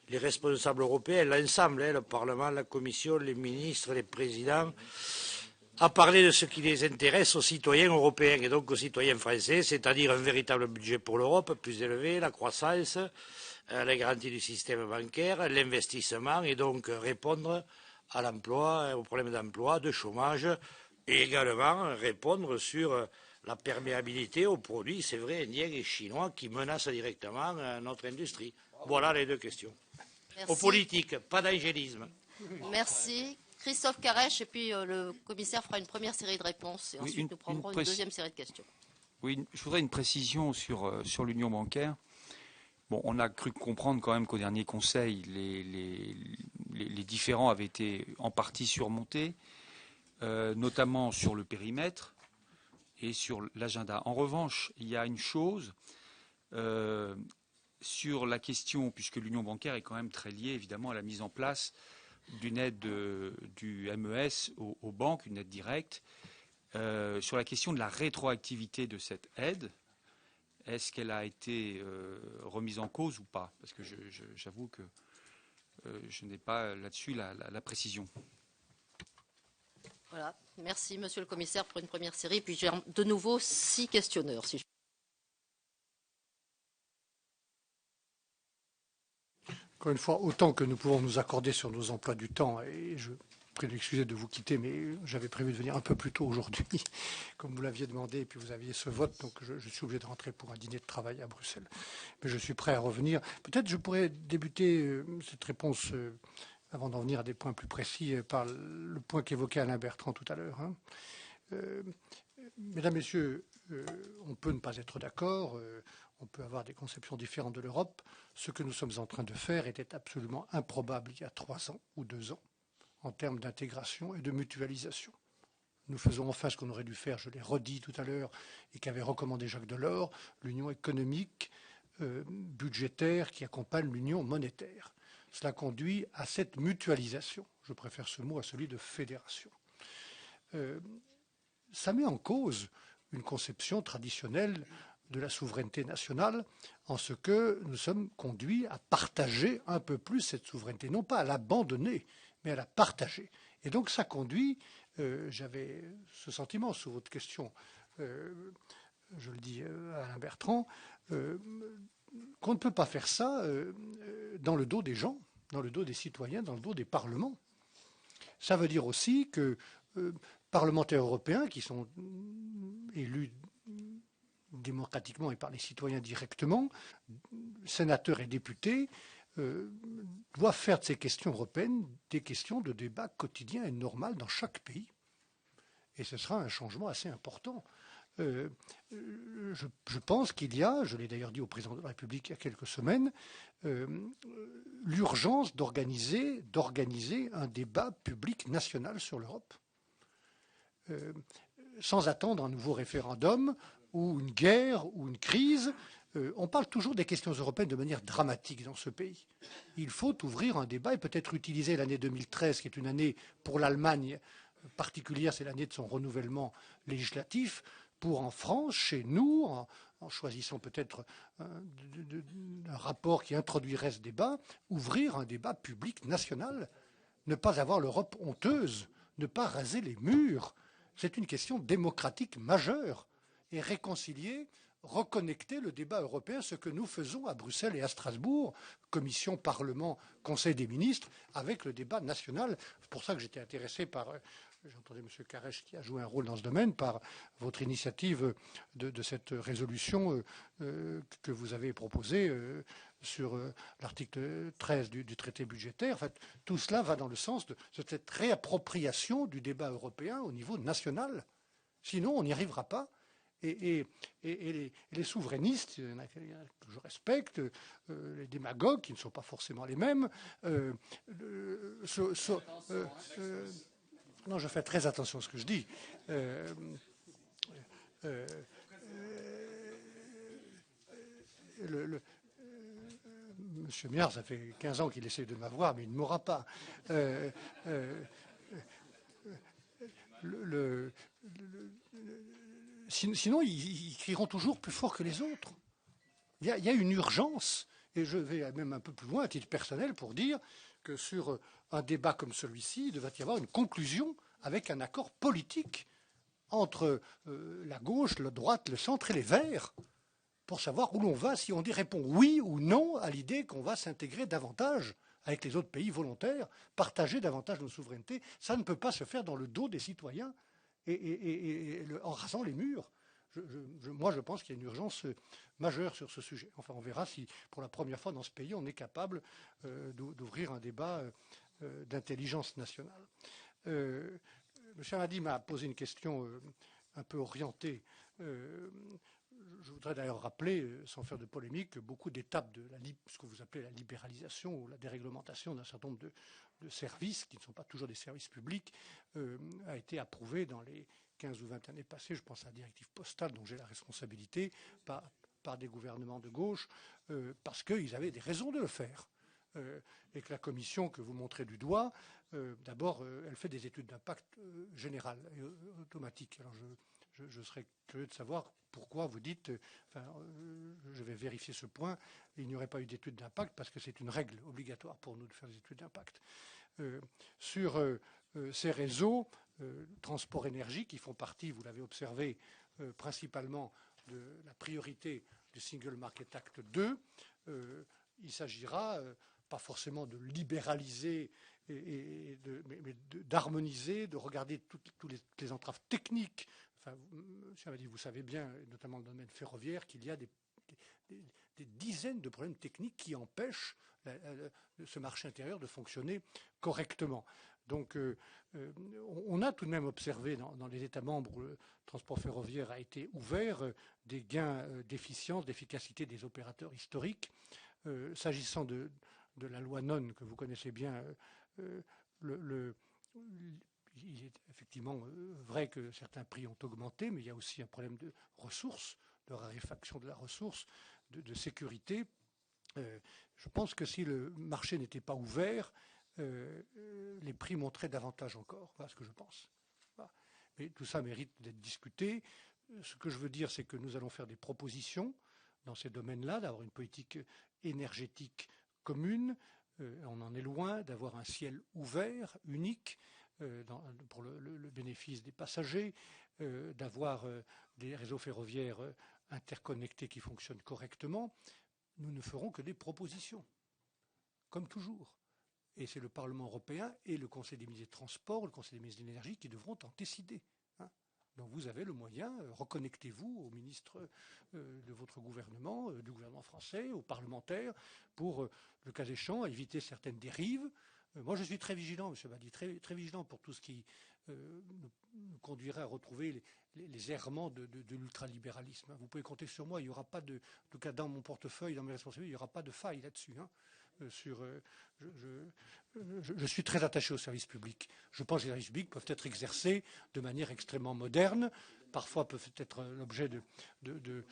les responsables européens, l'ensemble, le Parlement, la Commission, les ministres, les présidents, à parler de ce qui les intéresse aux citoyens européens et donc aux citoyens français, c'est-à-dire un véritable budget pour l'Europe plus élevé, la croissance, la garantie du système bancaire, l'investissement et donc répondre à l'emploi, aux problèmes d'emploi, de chômage et également répondre sur la perméabilité aux produits, c'est vrai, indiens et chinois qui menacent directement notre industrie. Voilà les 2 questions. Merci. Aux politiques, pas d'angélisme. Merci. Christophe Carèche, et puis le commissaire fera une première série de réponses et ensuite nous prendrons une deuxième série de questions. Oui, je voudrais une précision sur l'union bancaire. Bon, on a cru comprendre quand même qu'au dernier Conseil, les différends avaient été en partie surmontés, notamment sur le périmètre et sur l'agenda. En revanche, il y a une chose sur la question, puisque l'union bancaire est quand même très liée évidemment à la mise en place d'une aide du MES aux banques, une aide directe, sur la question de la rétroactivité de cette aide. Est-ce qu'elle a été remise en cause ou pas? Parce que j'avoue que je n'ai pas là-dessus la précision. Voilà. Merci, monsieur le commissaire, pour une première série. Puis j'ai de nouveau 6 questionneurs. Si je... Encore une fois, autant que nous pouvons nous accorder sur nos emplois du temps, et je prie d'excuser de vous quitter, mais j'avais prévu de venir un peu plus tôt aujourd'hui, comme vous l'aviez demandé, et puis vous aviez ce vote, donc je suis obligé de rentrer pour un dîner de travail à Bruxelles. Mais je suis prêt à revenir. Peut-être je pourrais débuter cette réponse, avant d'en venir à des points plus précis, par le point qu'évoquait Alain Bertrand tout à l'heure. Mesdames, Messieurs, on peut ne pas être d'accord, on peut avoir des conceptions différentes de l'Europe. Ce que nous sommes en train de faire était absolument improbable il y a 3 ans ou 2 ans en termes d'intégration et de mutualisation. Nous faisons enfin ce qu'on aurait dû faire, je l'ai redit tout à l'heure, et qu'avait recommandé Jacques Delors, l'union économique, budgétaire qui accompagne l'union monétaire. Cela conduit à cette mutualisation. Je préfère ce mot à celui de fédération. Ça met en cause une conception traditionnelle de la souveraineté nationale, en ce que nous sommes conduits à partager un peu plus cette souveraineté, non pas à l'abandonner, mais à la partager. Et donc ça conduit, j'avais ce sentiment sous votre question, je le dis à Alain Bertrand, qu'on ne peut pas faire ça dans le dos des gens, dans le dos des citoyens, dans le dos des parlements. Ça veut dire aussi que parlementaires européens qui sont élus démocratiquement et par les citoyens directement, sénateurs et députés, doivent faire de ces questions européennes des questions de débat quotidien et normal dans chaque pays. Et ce sera un changement assez important. Je pense qu'il y a, je l'ai d'ailleurs dit au président de la République il y a quelques semaines, l'urgence d'organiser un débat public national sur l'Europe. Sans attendre un nouveau référendum ou une guerre ou une crise. On parle toujours des questions européennes de manière dramatique dans ce pays. Il faut ouvrir un débat et peut-être utiliser l'année 2013, qui est une année pour l'Allemagne particulière, c'est l'année de son renouvellement législatif, pour en France, chez nous, en choisissant peut-être un rapport qui introduirait ce débat, ouvrir un débat public national, ne pas avoir l'Europe honteuse, ne pas raser les murs. C'est une question démocratique majeure. Et réconcilier, reconnecter le débat européen, ce que nous faisons à Bruxelles et à Strasbourg, Commission, Parlement, Conseil des ministres, avec le débat national. C'est pour ça que j'étais intéressé par, j'entendais M. Carèche qui a joué un rôle dans ce domaine, par votre initiative de cette résolution que vous avez proposée sur l'article 13 du traité budgétaire. En fait, tout cela va dans le sens de cette réappropriation du débat européen au niveau national. Sinon, on n'y arrivera pas. Et les souverainistes, il y en a que je respecte, les démagogues, qui ne sont pas forcément les mêmes, non, je fais très attention à ce que je dis. Monsieur Miard, ça fait 15 ans qu'il essaie de m'avoir, mais il ne m'aura pas. Sinon, ils crieront toujours plus fort que les autres. Il y a une urgence, et je vais même un peu plus loin à titre personnel pour dire que sur un débat comme celui-ci, il devrait y avoir une conclusion avec un accord politique entre la gauche, la droite, le centre et les Verts, pour savoir où l'on va, si on répond oui ou non à l'idée qu'on va s'intégrer davantage avec les autres pays volontaires, partager davantage nos souverainetés. Ça ne peut pas se faire dans le dos des citoyens en rasant les murs. Moi, je pense qu'il y a une urgence majeure sur ce sujet. Enfin, on verra si, pour la première fois dans ce pays, on est capable d'ouvrir un débat d'intelligence nationale. M. Hamadi m'a posé une question un peu orientée. Je voudrais d'ailleurs rappeler, sans faire de polémique, que beaucoup d'étapes de ce que vous appelez la libéralisation ou la déréglementation d'un certain nombre de services, qui ne sont pas toujours des services publics, a été approuvée dans les 15 ou 20 années passées. Je pense à la directive postale, dont j'ai la responsabilité, par des gouvernements de gauche, parce qu'ils avaient des raisons de le faire. Et que la commission que vous montrez du doigt, d'abord, elle fait des études d'impact générales et automatiques. Alors je serais curieux de savoir pourquoi vous dites, je vais vérifier ce point, il n'y aurait pas eu d'études d'impact parce que c'est une règle obligatoire pour nous de faire des études d'impact. Sur ces réseaux, transport énergie, qui font partie, vous l'avez observé, principalement de la priorité du Single Market Act 2, il s'agira pas forcément de libéraliser, mais d'harmoniser, de regarder toutes les entraves techniques. Enfin, M. Hamadi, vous savez bien, notamment dans le domaine ferroviaire, qu'il y a des dizaines de problèmes techniques qui empêchent ce marché intérieur de fonctionner correctement. Donc, on a tout de même observé dans les États membres où le transport ferroviaire a été ouvert des gains d'efficience, d'efficacité des opérateurs historiques. S'agissant de la loi NON, que vous connaissez bien, il est effectivement vrai que certains prix ont augmenté, mais il y a aussi un problème de ressources, de raréfaction de la ressource, de sécurité. Je pense que si le marché n'était pas ouvert, les prix monteraient davantage encore. Voilà ce que je pense. Voilà. Mais tout ça mérite d'être discuté. Ce que je veux dire, c'est que nous allons faire des propositions dans ces domaines-là, d'avoir une politique énergétique commune. On en est loin d'avoir un ciel ouvert, unique, pour le bénéfice des passagers, d'avoir des réseaux ferroviaires interconnectés qui fonctionnent correctement. Nous ne ferons que des propositions, comme toujours. Et c'est le Parlement européen et le Conseil des ministres des Transports, le Conseil des ministres de l'Énergie qui devront en décider. Donc vous avez le moyen, reconnectez-vous aux ministres de votre gouvernement, du gouvernement français, aux parlementaires, pour, le cas échéant, éviter certaines dérives. Moi, je suis très vigilant, M. Hamadi, très, très vigilant pour tout ce qui nous conduirait à retrouver les errements de l'ultralibéralisme. Vous pouvez compter sur moi, il n'y aura pas de, en tout cas dans mon portefeuille, dans mes responsabilités, il n'y aura pas de faille là-dessus. Je suis très attaché aux services publics. Je pense que les services publics peuvent être exercés de manière extrêmement moderne, parfois peuvent être l'objet de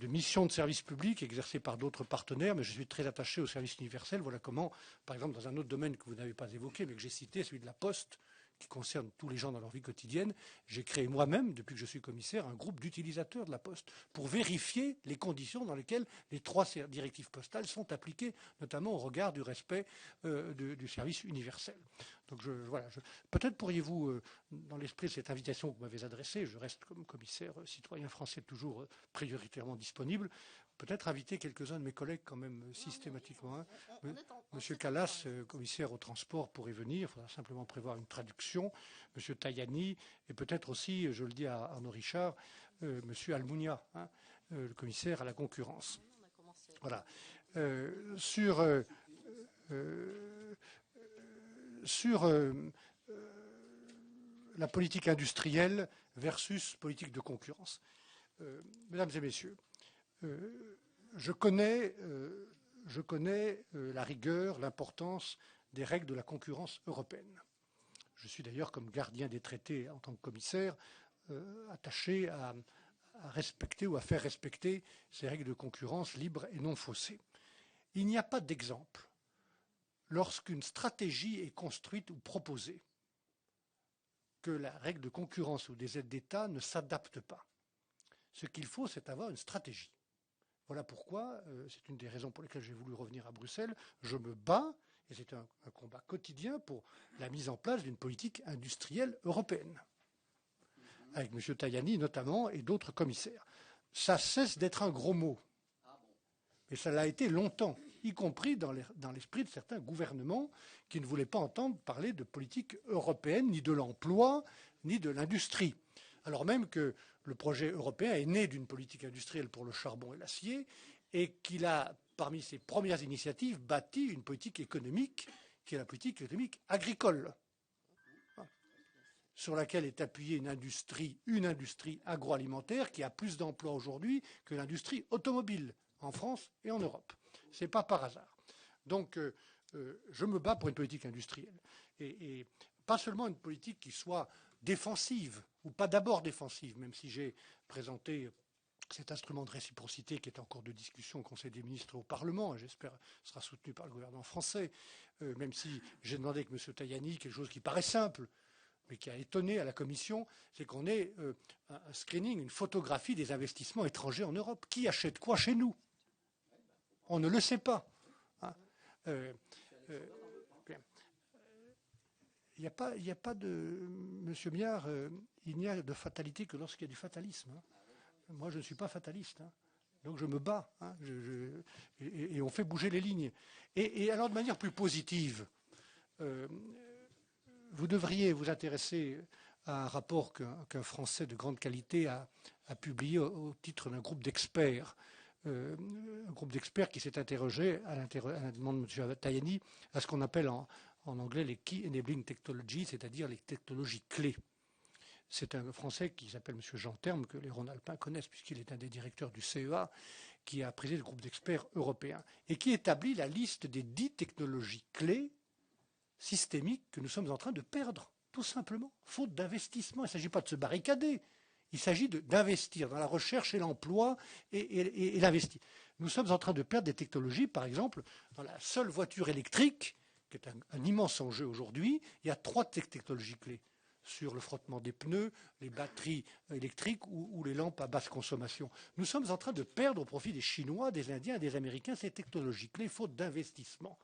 missions de services publics exercées par d'autres partenaires, mais je suis très attaché au service universel. Voilà comment, par exemple, dans un autre domaine que vous n'avez pas évoqué, mais que j'ai cité, celui de la Poste, qui concerne tous les gens dans leur vie quotidienne. J'ai créé moi-même, depuis que je suis commissaire, un groupe d'utilisateurs de la Poste pour vérifier les conditions dans lesquelles les 3 directives postales sont appliquées, notamment au regard du respect du service universel. Donc voilà, peut-être pourriez-vous, dans l'esprit de cette invitation que vous m'avez adressée, je reste comme commissaire citoyen français toujours prioritairement disponible, peut-être inviter quelques-uns de mes collègues quand même systématiquement. Monsieur Kallas, commissaire au transport, pourrait venir. Il faudra simplement prévoir une traduction. Monsieur Tajani et peut-être aussi, je le dis à Arnaud Richard, Monsieur Almunia, le commissaire à la concurrence. Voilà. Sur la politique industrielle versus politique de concurrence. Mesdames et messieurs, je connais la rigueur, l'importance des règles de la concurrence européenne. Je suis d'ailleurs, comme gardien des traités en tant que commissaire, attaché à respecter ou à faire respecter ces règles de concurrence libres et non faussées. Il n'y a pas d'exemple lorsqu'une stratégie est construite ou proposée que la règle de concurrence ou des aides d'État ne s'adapte pas. Ce qu'il faut, c'est avoir une stratégie. Voilà pourquoi, c'est une des raisons pour lesquelles j'ai voulu revenir à Bruxelles, je me bats, et c'est un combat quotidien pour la mise en place d'une politique industrielle européenne, avec M. Tajani notamment et d'autres commissaires. Ça cesse d'être un gros mot, mais ça l'a été longtemps, y compris dans l'esprit de certains gouvernements qui ne voulaient pas entendre parler de politique européenne, ni de l'emploi, ni de l'industrie. Alors même que le projet européen est né d'une politique industrielle pour le charbon et l'acier et qu'il a, parmi ses premières initiatives, bâti une politique économique qui est la politique économique agricole, sur laquelle est appuyée une industrie agroalimentaire qui a plus d'emplois aujourd'hui que l'industrie automobile en France et en Europe. Ce n'est pas par hasard. Donc, je me bats pour une politique industrielle. Et pas seulement une politique qui soit défensive, ou pas d'abord défensive, même si j'ai présenté cet instrument de réciprocité qui est en cours de discussion au Conseil des ministres et au Parlement, et j'espère sera soutenu par le gouvernement français, même si j'ai demandé avec M. Tajani quelque chose qui paraît simple, mais qui a étonné à la Commission, c'est qu'on ait un screening, une photographie des investissements étrangers en Europe. Qui achète quoi chez nous? On ne le sait pas. Hein. Il n'y a pas de... Monsieur Miard, il n'y a de fatalité que lorsqu'il y a du fatalisme. Hein. Moi, je ne suis pas fataliste. Hein. Donc je me bats. Hein. Et on fait bouger les lignes. Et alors, de manière plus positive, vous devriez vous intéresser à un rapport qu'un Français de grande qualité a publié au titre d'un groupe d'experts. Un groupe d'experts qui s'est interrogé, à la demande de M. Tajani, à ce qu'on appelle en anglais les Key Enabling Technologies, c'est-à-dire les technologies clés. C'est un Français qui s'appelle M. Jean Terme, que les Rhône-Alpins connaissent puisqu'il est un des directeurs du CEA, qui a présidé le groupe d'experts européens et qui établit la liste des 10 technologies clés systémiques que nous sommes en train de perdre, tout simplement, faute d'investissement. Il ne s'agit pas de se barricader. Il s'agit d'investir dans la recherche et l'emploi et l'investir. Nous sommes en train de perdre des technologies, par exemple, dans la seule voiture électrique, qui est un immense enjeu aujourd'hui, il y a 3 technologies clés sur le frottement des pneus, les batteries électriques ou les lampes à basse consommation. Nous sommes en train de perdre au profit des Chinois, des Indiens et des Américains ces technologies clés, faute d'investissement.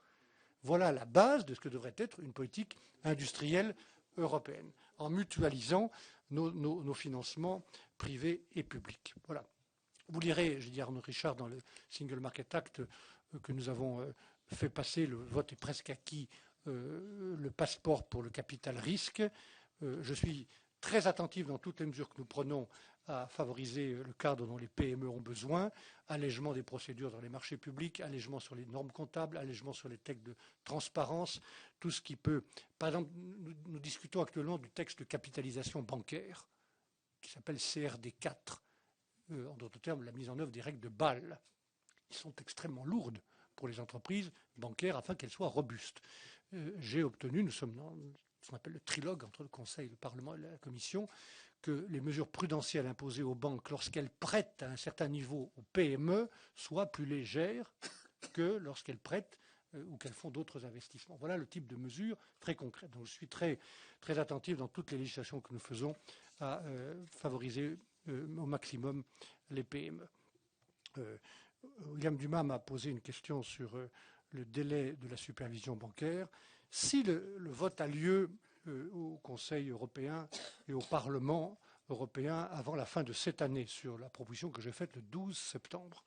Voilà la base de ce que devrait être une politique industrielle européenne, en mutualisant nos financements privés et publics. Voilà. Vous lirez, j'ai dit Arnaud Richard, dans le Single Market Act que nous avons fait passer, le vote est presque acquis, le passeport pour le capital risque. Je suis très attentif dans toutes les mesures que nous prenons à favoriser le cadre dont les PME ont besoin, allègement des procédures dans les marchés publics, allègement sur les normes comptables, allègement sur les textes de transparence, tout ce qui peut... Par exemple, nous discutons actuellement du texte de capitalisation bancaire, qui s'appelle CRD4, en d'autres termes, la mise en œuvre des règles de Bâle, qui sont extrêmement lourdes pour les entreprises bancaires afin qu'elles soient robustes. J'ai obtenu, nous sommes dans ce qu'on appelle le trilogue entre le Conseil, le Parlement et la Commission, que les mesures prudentielles imposées aux banques lorsqu'elles prêtent à un certain niveau aux PME soient plus légères que lorsqu'elles prêtent ou qu'elles font d'autres investissements. Voilà le type de mesures très concrètes. Donc je suis très, très attentif dans toutes les législations que nous faisons à favoriser au maximum les PME. William Dumas m'a posé une question sur le délai de la supervision bancaire. Si le vote a lieu au Conseil européen et au Parlement européen avant la fin de cette année sur la proposition que j'ai faite le 12 septembre,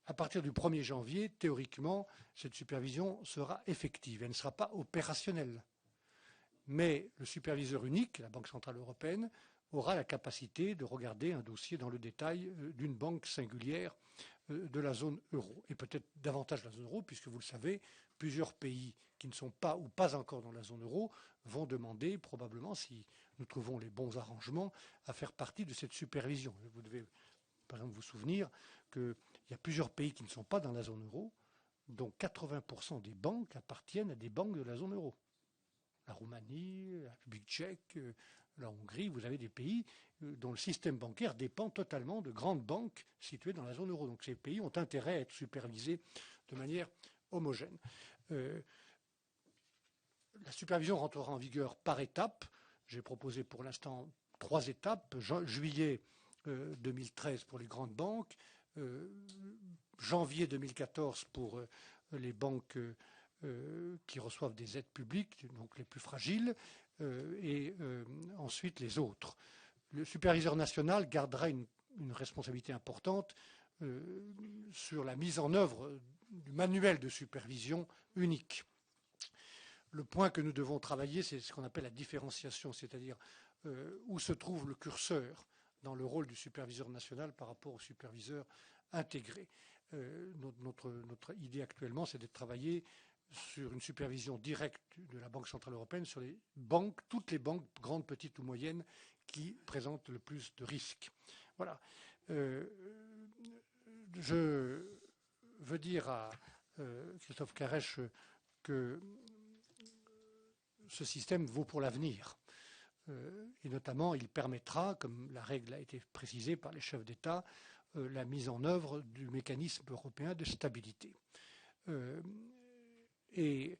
à partir du 1er janvier, théoriquement, cette supervision sera effective. Elle ne sera pas opérationnelle. Mais le superviseur unique, la Banque centrale européenne, aura la capacité de regarder un dossier dans le détail d'une banque singulière de la zone euro, et peut-être davantage de la zone euro, puisque vous le savez, plusieurs pays qui ne sont pas ou pas encore dans la zone euro vont demander, probablement, si nous trouvons les bons arrangements, à faire partie de cette supervision. Vous devez, par exemple, vous souvenir qu'il y a plusieurs pays qui ne sont pas dans la zone euro, dont 80% des banques appartiennent à des banques de la zone euro. La Roumanie, la République tchèque, la Hongrie, vous avez des pays dont le système bancaire dépend totalement de grandes banques situées dans la zone euro. Donc ces pays ont intérêt à être supervisés de manière homogène. La supervision rentrera en vigueur par étapes. J'ai proposé pour l'instant 3 étapes. Juillet 2013 pour les grandes banques, janvier 2014 pour les banques qui reçoivent des aides publiques, donc les plus fragiles, et ensuite les autres. Le superviseur national gardera une responsabilité importante sur la mise en œuvre du manuel de supervision unique. Le point que nous devons travailler, c'est ce qu'on appelle la différenciation, c'est-à-dire où se trouve le curseur dans le rôle du superviseur national par rapport au superviseur intégré. Notre idée actuellement, c'est de travailler sur une supervision directe de la Banque centrale européenne sur les banques, toutes les banques, grandes, petites ou moyennes, qui présentent le plus de risques. Voilà. Je veux dire à Christophe Caresche que ce système vaut pour l'avenir. Et notamment, il permettra, comme la règle a été précisée par les chefs d'État, la mise en œuvre du mécanisme européen de stabilité. Et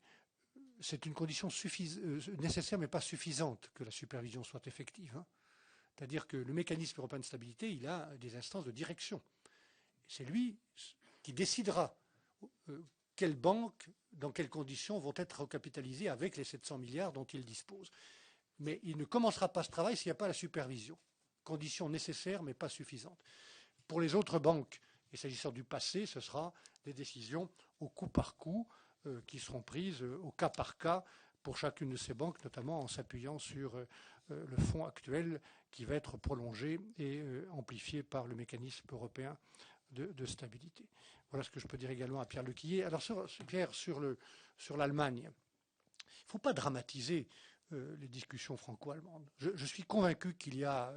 c'est une condition nécessaire mais pas suffisante que la supervision soit effective. C'est-à-dire que le mécanisme européen de stabilité, il a des instances de direction. C'est lui qui décidera quelles banques, dans quelles conditions vont être recapitalisées avec les 700 milliards dont il dispose. Mais il ne commencera pas ce travail s'il n'y a pas la supervision. Condition nécessaire mais pas suffisante. Pour les autres banques, et s'agissant du passé, ce sera des décisions au coup par coup qui seront prises au cas par cas pour chacune de ces banques, notamment en s'appuyant sur le fonds actuel qui va être prolongé et amplifié par le mécanisme européen de stabilité. Voilà ce que je peux dire également à Pierre Lequillier. Alors, Pierre, sur l'Allemagne, il ne faut pas dramatiser les discussions franco-allemandes. Je suis convaincu qu'il y a,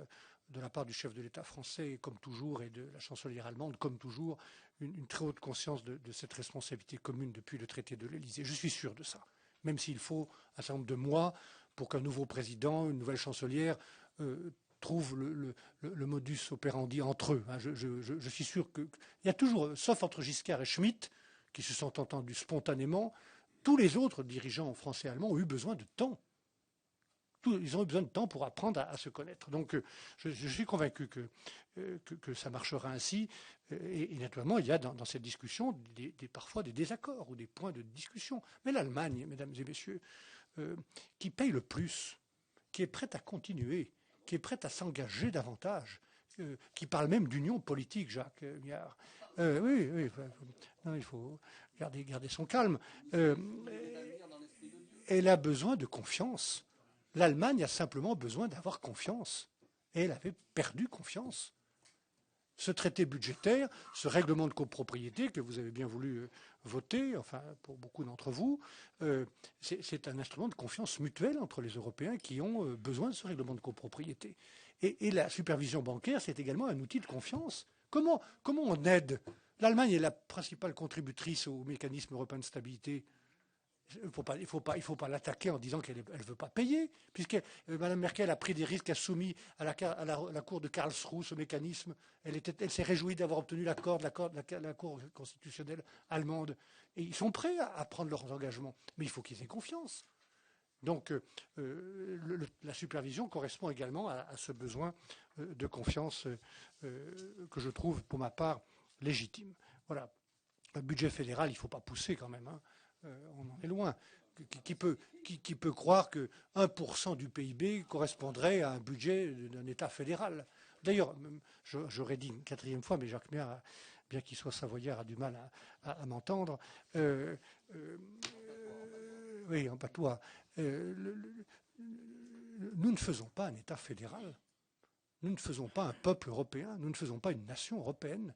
de la part du chef de l'État français, comme toujours, et de la chancelière allemande, comme toujours, une très haute conscience de cette responsabilité commune depuis le traité de l'Élysée. Je suis sûr de ça, même s'il faut un certain nombre de mois pour qu'un nouveau président, une nouvelle chancelière trouve le modus operandi entre eux. Je suis sûr qu'il y a toujours, sauf entre Giscard et Schmitt, qui se sont entendus spontanément, tous les autres dirigeants français et allemands ont eu besoin de temps. Ils ont eu besoin de temps pour apprendre à se connaître. Donc, je suis convaincu que ça marchera ainsi. Et naturellement, il y a dans cette discussion parfois des désaccords ou des points de discussion. Mais l'Allemagne, mesdames et messieurs, qui paye le plus, qui est prête à continuer, qui est prête à s'engager davantage, qui parle même d'union politique, Jacques Miard. Oui, non, il faut garder son calme. Elle a besoin de confiance. L'Allemagne a simplement besoin d'avoir confiance. Et elle avait perdu confiance. Ce traité budgétaire, ce règlement de copropriété que vous avez bien voulu voter, enfin pour beaucoup d'entre vous, c'est un instrument de confiance mutuelle entre les Européens qui ont besoin de ce règlement de copropriété. Et la supervision bancaire, c'est également un outil de confiance. Comment on aide? L'Allemagne est la principale contributrice au mécanisme européen de stabilité. Il ne faut pas l'attaquer en disant qu'elle ne veut pas payer, puisque Mme Merkel a pris des risques, a soumis à la Cour de Karlsruhe ce mécanisme. Elle s'est réjouie d'avoir obtenu l'accord de la Cour constitutionnelle allemande. Et ils sont prêts à prendre leurs engagements. Mais il faut qu'ils aient confiance. Donc la supervision correspond également à ce besoin de confiance que je trouve, pour ma part, légitime. Voilà. Le budget fédéral, il ne faut pas pousser quand même. Hein. On en est loin. Qui peut croire que 1% du PIB correspondrait à un budget d'un État fédéral? D'ailleurs, j'aurais dit une quatrième fois, mais Jacques Méard, bien qu'il soit savoyard, a du mal à m'entendre. Oui, en patois. Nous ne faisons pas un État fédéral. Nous ne faisons pas un peuple européen. Nous ne faisons pas une nation européenne.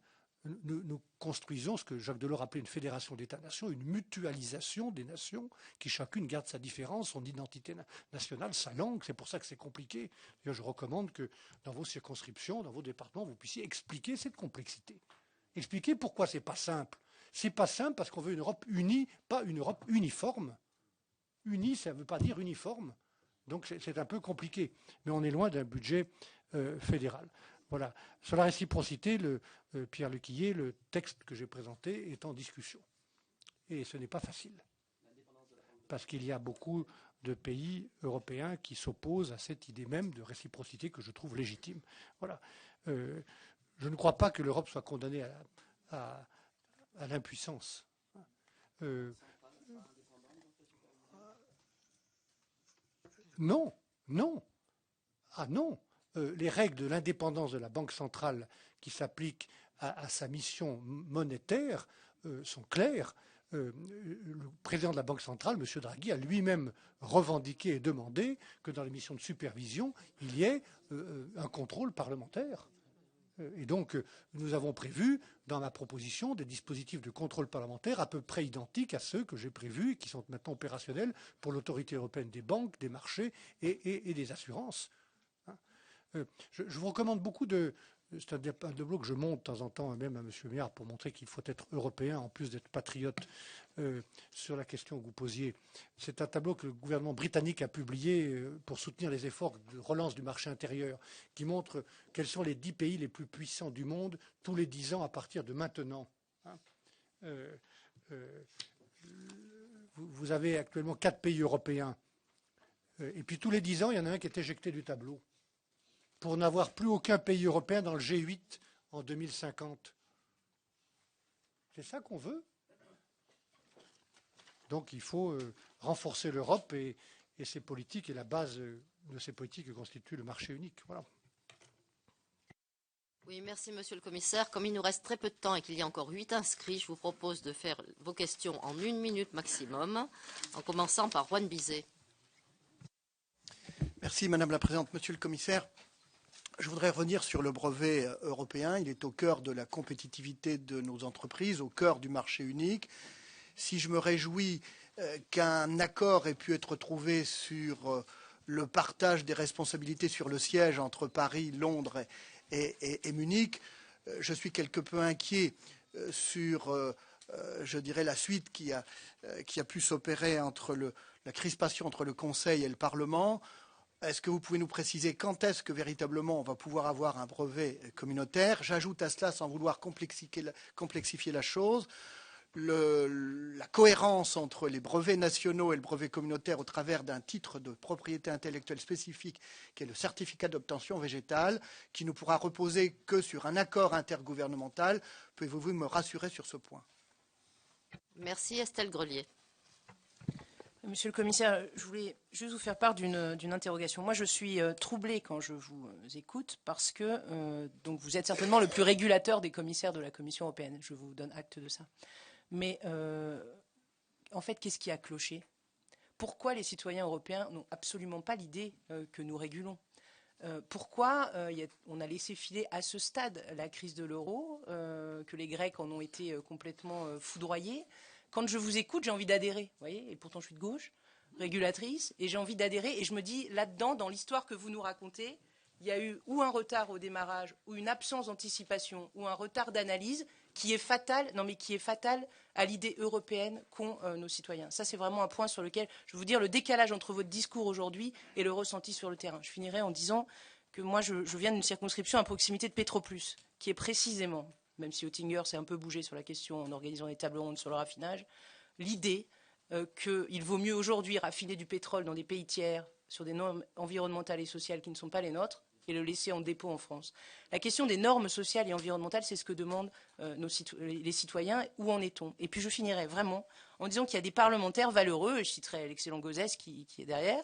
Nous construisons ce que Jacques Delors appelait une fédération d'États-nations, une mutualisation des nations qui chacune garde sa différence, son identité nationale, sa langue. C'est pour ça que c'est compliqué. D'ailleurs, je recommande que dans vos circonscriptions, dans vos départements, vous puissiez expliquer cette complexité. Expliquer pourquoi c'est pas simple. C'est pas simple parce qu'on veut une Europe unie, pas une Europe uniforme. Unie, ça ne veut pas dire uniforme. Donc c'est un peu compliqué. Mais on est loin d'un budget fédéral. Voilà. Sur la réciprocité, Pierre Lequillier, le texte que j'ai présenté est en discussion. Et ce n'est pas facile. Parce qu'il y a beaucoup de pays européens qui s'opposent à cette idée même de réciprocité que je trouve légitime. Voilà. Je ne crois pas que l'Europe soit condamnée à l'impuissance. Non, non. Ah non. Les règles de l'indépendance de la Banque centrale qui s'appliquent à sa mission monétaire sont claires. Le président de la Banque centrale, M. Draghi, a lui-même revendiqué et demandé que dans les missions de supervision, il y ait un contrôle parlementaire. Et donc, nous avons prévu, dans ma proposition, des dispositifs de contrôle parlementaire à peu près identiques à ceux que j'ai prévus et qui sont maintenant opérationnels pour l'autorité européenne des banques, des marchés et des assurances. Je vous recommande beaucoup c'est un tableau que je monte de temps en temps, même à M. Méard, pour montrer qu'il faut être européen en plus d'être patriote sur la question que vous posiez. C'est un tableau que le gouvernement britannique a publié pour soutenir les efforts de relance du marché intérieur, qui montre quels sont les 10 pays les plus puissants du monde tous les 10 ans à partir de maintenant. Vous avez actuellement 4 pays européens. Et puis tous les 10 ans, il y en a un qui est éjecté du tableau, pour n'avoir plus aucun pays européen dans le G8 en 2050. C'est ça qu'on veut. Donc il faut renforcer l'Europe et ses politiques, et la base de ces politiques constitue le marché unique. Voilà. Oui, merci Monsieur le Commissaire. Comme il nous reste très peu de temps et qu'il y a encore 8 inscrits, je vous propose de faire vos questions en 1 minute maximum, en commençant par Juan Bizet. Merci Madame la Présidente. Monsieur le Commissaire, je voudrais revenir sur le brevet européen. Il est au cœur de la compétitivité de nos entreprises, au cœur du marché unique. Si je me réjouis qu'un accord ait pu être trouvé sur le partage des responsabilités sur le siège entre Paris, Londres et Munich, je suis quelque peu inquiet sur, je dirais, la suite qui a pu s'opérer entre la crispation entre le Conseil et le Parlement. Est-ce que vous pouvez nous préciser quand est-ce que véritablement on va pouvoir avoir un brevet communautaire? J'ajoute à cela, sans vouloir complexifier la chose, la cohérence entre les brevets nationaux et le brevet communautaire au travers d'un titre de propriété intellectuelle spécifique qui est le certificat d'obtention végétale, qui ne pourra reposer que sur un accord intergouvernemental. Pouvez-vous me rassurer sur ce point? Merci Estelle Grelier. Monsieur le Commissaire, je voulais juste vous faire part d'une interrogation. Moi, je suis troublée quand je vous écoute parce que donc vous êtes certainement le plus régulateur des commissaires de la Commission européenne. Je vous donne acte de ça. Mais en fait, qu'est-ce qui a cloché? Pourquoi les citoyens européens n'ont absolument pas l'idée que nous régulons? Pourquoi on a laissé filer à ce stade la crise de l'euro, que les Grecs en ont été complètement foudroyés? Quand je vous écoute, j'ai envie d'adhérer, vous voyez, et pourtant je suis de gauche, régulatrice, et j'ai envie d'adhérer, et je me dis, là-dedans, dans l'histoire que vous nous racontez, il y a eu ou un retard au démarrage, ou une absence d'anticipation, ou un retard d'analyse, qui est fatale, à l'idée européenne qu'ont nos citoyens. Ça, c'est vraiment un point sur lequel je vais vous dire le décalage entre votre discours aujourd'hui et le ressenti sur le terrain. Je finirai en disant que moi, je viens d'une circonscription à proximité de Petroplus, qui est précisément, même si Oettinger s'est un peu bougé sur la question en organisant des tables rondes sur le raffinage, l'idée qu'il vaut mieux aujourd'hui raffiner du pétrole dans des pays tiers sur des normes environnementales et sociales qui ne sont pas les nôtres et le laisser en dépôt en France. La question des normes sociales et environnementales, c'est ce que demandent les citoyens. Où en est-on? Et puis je finirai vraiment en disant qu'il y a des parlementaires valeureux, et je citerai l'excellent Gauzès qui est derrière,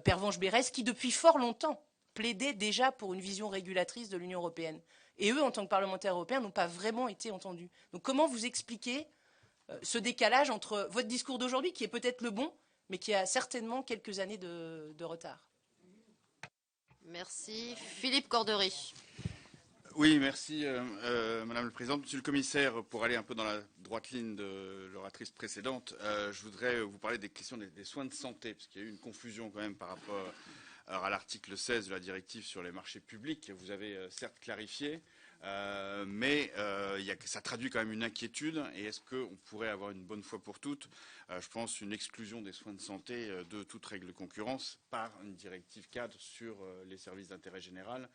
Pervenche Berès, qui depuis fort longtemps plaidaient déjà pour une vision régulatrice de l'Union européenne. Et eux, en tant que parlementaires européens, n'ont pas vraiment été entendus. Donc comment vous expliquez ce décalage entre votre discours d'aujourd'hui, qui est peut-être le bon, mais qui a certainement quelques années de retard? Merci. Philippe Cordery. Oui, merci Madame la Présidente. Monsieur le Commissaire, pour aller un peu dans la droite ligne de l'oratrice précédente, je voudrais vous parler des questions des soins de santé, parce qu'il y a eu une confusion quand même par rapport à l'article 16 de la directive sur les marchés publics. Vous avez certes clarifié, mais ça traduit quand même une inquiétude. Et est-ce qu'on pourrait avoir une bonne fois pour toutes, je pense, une exclusion des soins de santé de toute règle de concurrence par une directive cadre sur les services d'intérêt général,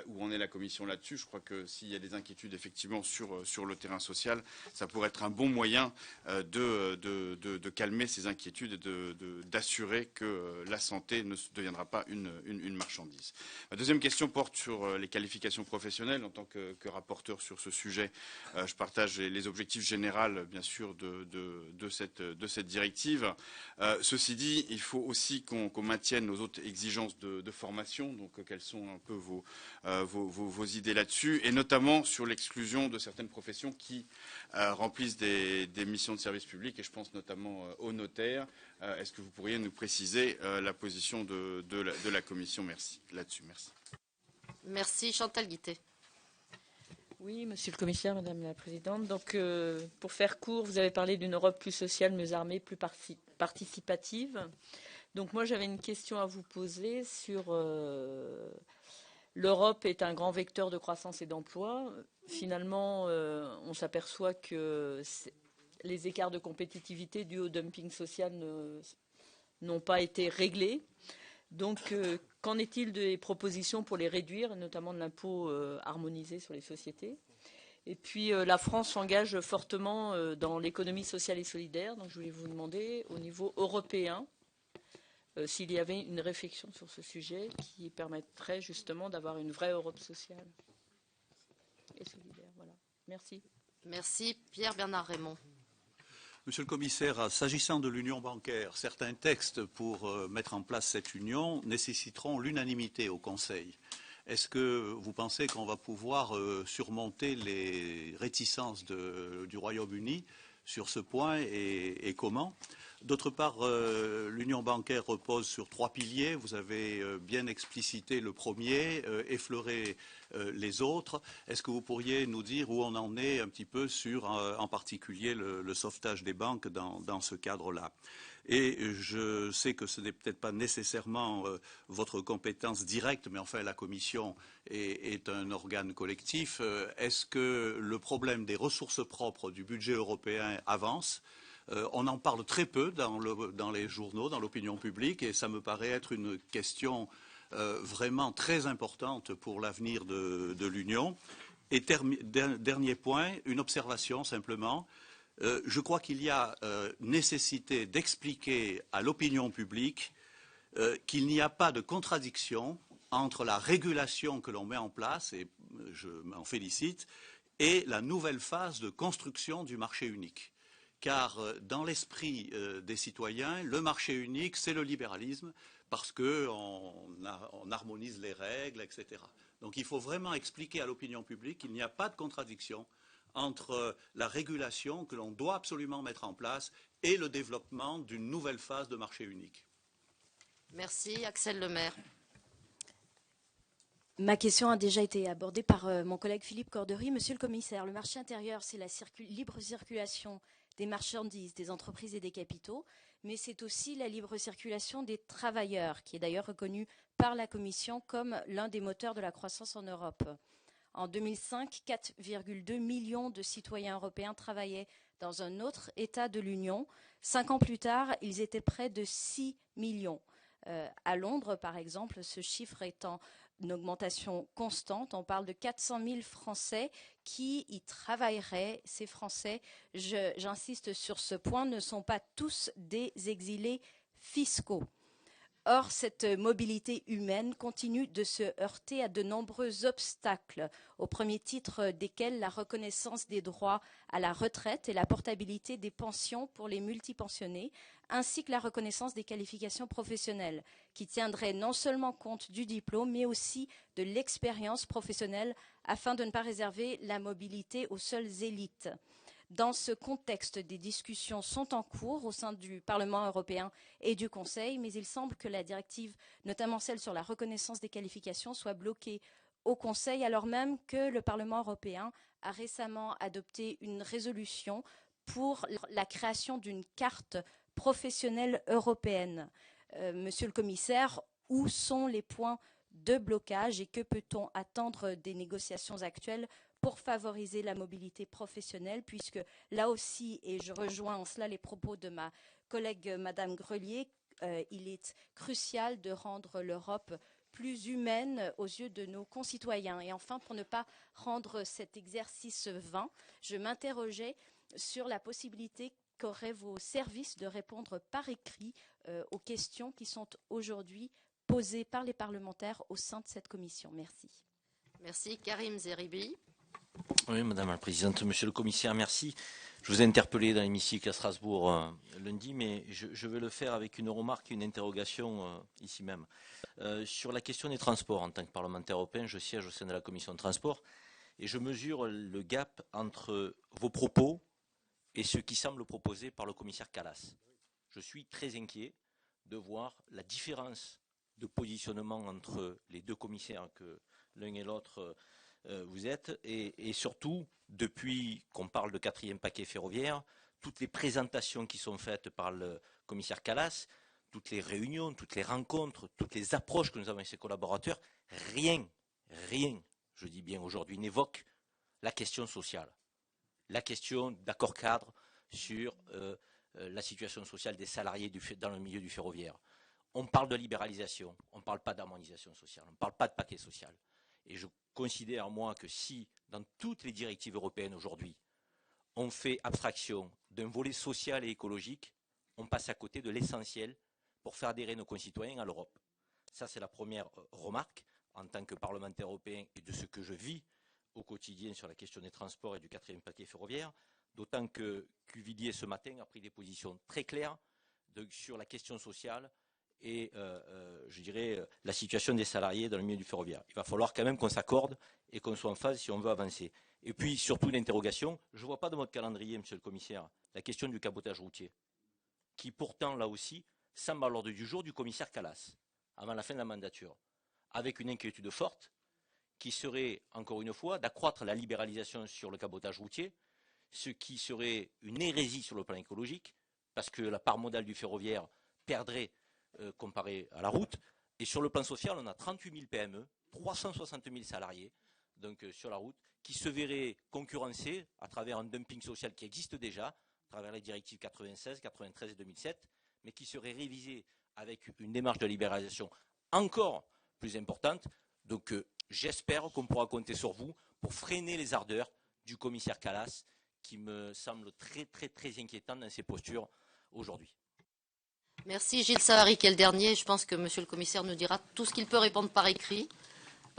où en est la Commission là-dessus? Je crois que s'il y a des inquiétudes effectivement sur le terrain social, ça pourrait être un bon moyen de calmer ces inquiétudes et d'assurer que la santé ne deviendra pas une marchandise. Ma deuxième question porte sur les qualifications professionnelles. En tant que rapporteur sur ce sujet, je partage les objectifs généraux, bien sûr, de cette directive. Ceci dit, il faut aussi qu'on maintienne nos autres exigences de formation. Donc, quelles sont un peu vos idées là-dessus, et notamment sur l'exclusion de certaines professions qui remplissent des missions de service public, et je pense notamment aux notaires. Est-ce que vous pourriez nous préciser la position de la Commission là-dessus? Merci. Merci. Chantal Guittet. Oui, Monsieur le Commissaire, Madame la Présidente. Donc, pour faire court, vous avez parlé d'une Europe plus sociale, mieux armée, plus participative. Donc, moi, j'avais une question à vous poser sur l'Europe est un grand vecteur de croissance et d'emploi. Finalement, on s'aperçoit que les écarts de compétitivité dus au dumping social n'ont pas été réglés. Donc, qu'en est-il des propositions pour les réduire, notamment de l'impôt harmonisé sur les sociétés? Et puis, la France s'engage fortement dans l'économie sociale et solidaire. Donc, je voulais vous demander, au niveau européen, s'il y avait une réflexion sur ce sujet qui permettrait justement d'avoir une vraie Europe sociale et solidaire. Voilà. Merci. Merci. Pierre-Bernard Raymond. Monsieur le Commissaire, s'agissant de l'union bancaire, certains textes pour mettre en place cette union nécessiteront l'unanimité au Conseil. Est-ce que vous pensez qu'on va pouvoir surmonter les réticences du Royaume-Uni sur ce point et comment? D'autre part, l'union bancaire repose sur 3 piliers. Vous avez bien explicité le premier, effleuré les autres. Est-ce que vous pourriez nous dire où on en est un petit peu sur, en particulier, le sauvetage des banques dans ce cadre-là? Et je sais que ce n'est peut-être pas nécessairement votre compétence directe, mais enfin la Commission est un organe collectif. Est-ce que le problème des ressources propres du budget européen avance? On en parle très peu dans les journaux, dans l'opinion publique, et ça me paraît être une question vraiment très importante pour l'avenir de l'Union. Et dernier point, une observation simplement. Je crois qu'il y a nécessité d'expliquer à l'opinion publique qu'il n'y a pas de contradiction entre la régulation que l'on met en place, et je m'en félicite, et la nouvelle phase de construction du marché unique. Car dans l'esprit des citoyens, le marché unique, c'est le libéralisme, parce qu'on harmonise les règles, etc. Donc il faut vraiment expliquer à l'opinion publique qu'il n'y a pas de contradiction entre la régulation que l'on doit absolument mettre en place et le développement d'une nouvelle phase de marché unique. Merci. Axel Lemaire. Ma question a déjà été abordée par mon collègue Philippe Cordery. Monsieur le Commissaire, le marché intérieur, c'est la libre circulation des marchandises, des entreprises et des capitaux, mais c'est aussi la libre circulation des travailleurs, qui est d'ailleurs reconnue par la Commission comme l'un des moteurs de la croissance en Europe. En 2005, 4,2 millions de citoyens européens travaillaient dans un autre État de l'Union. 5 ans plus tard, ils étaient près de 6 millions. À Londres, par exemple, ce chiffre est en augmentation constante. On parle de 400 000 Français qui y travailleraient. Ces Français, j'insiste sur ce point, ne sont pas tous des exilés fiscaux. Or, cette mobilité humaine continue de se heurter à de nombreux obstacles, au premier titre desquels la reconnaissance des droits à la retraite et la portabilité des pensions pour les multipensionnés, ainsi que la reconnaissance des qualifications professionnelles, qui tiendraient non seulement compte du diplôme, mais aussi de l'expérience professionnelle, afin de ne pas réserver la mobilité aux seules élites. Dans ce contexte, des discussions sont en cours au sein du Parlement européen et du Conseil, mais il semble que la directive, notamment celle sur la reconnaissance des qualifications, soit bloquée au Conseil, alors même que le Parlement européen a récemment adopté une résolution pour la création d'une carte professionnelle européenne. Monsieur le Commissaire, où sont les points de blocage et que peut-on attendre des négociations actuelles pour favoriser la mobilité professionnelle, puisque là aussi, et je rejoins en cela les propos de ma collègue Madame Grelier, il est crucial de rendre l'Europe plus humaine aux yeux de nos concitoyens. Et enfin, pour ne pas rendre cet exercice vain, je m'interrogeais sur la possibilité qu'auraient vos services de répondre par écrit aux questions qui sont aujourd'hui posées par les parlementaires au sein de cette commission. Merci. Merci. Karim Zeribi. Oui, Madame la Présidente, Monsieur le Commissaire, merci. Je vous ai interpellé dans l'hémicycle à Strasbourg lundi, mais je vais le faire avec une remarque et une interrogation ici même. Sur la question des transports, en tant que parlementaire européen, je siège au sein de la Commission de transport et je mesure le gap entre vos propos et ce qui semble proposé par le commissaire Kallas. Je suis très inquiet de voir la différence de positionnement entre les deux commissaires que l'un et l'autre vous êtes, et surtout, depuis qu'on parle de 4e paquet ferroviaire, toutes les présentations qui sont faites par le commissaire Kallas, toutes les réunions, toutes les rencontres, toutes les approches que nous avons avec ses collaborateurs, rien, je dis bien aujourd'hui, n'évoque la question sociale, la question d'accord cadre sur la situation sociale des salariés dans le milieu du ferroviaire. On parle de libéralisation, on ne parle pas d'harmonisation sociale, on ne parle pas de paquet social. Et je considère, moi, que si, dans toutes les directives européennes aujourd'hui, on fait abstraction d'un volet social et écologique, on passe à côté de l'essentiel pour faire adhérer nos concitoyens à l'Europe. Ça, c'est la première remarque en tant que parlementaire européen et de ce que je vis au quotidien sur la question des transports et du 4e paquet ferroviaire, d'autant que Cuvillier, ce matin, a pris des positions très claires sur la question sociale et, je dirais, la situation des salariés dans le milieu du ferroviaire. Il va falloir quand même qu'on s'accorde et qu'on soit en phase si on veut avancer. Et puis, surtout, une interrogation. Je ne vois pas dans votre calendrier, Monsieur le Commissaire, la question du cabotage routier, qui pourtant, là aussi, semble à l'ordre du jour du commissaire Kallas, avant la fin de la mandature, avec une inquiétude forte, qui serait, encore une fois, d'accroître la libéralisation sur le cabotage routier, ce qui serait une hérésie sur le plan écologique, parce que la part modale du ferroviaire perdrait comparé à la route. Et sur le plan social, on a 38 000 PME, 360 000 salariés donc, sur la route, qui se verraient concurrencés à travers un dumping social qui existe déjà, à travers les directives 96, 93 et 2007, mais qui serait révisé avec une démarche de libéralisation encore plus importante. Donc j'espère qu'on pourra compter sur vous pour freiner les ardeurs du commissaire Kallas, qui me semble très inquiétant dans ses postures aujourd'hui. Merci. Gilles Savary, qui est le dernier. Je pense que Monsieur le Commissaire nous dira tout ce qu'il peut répondre par écrit.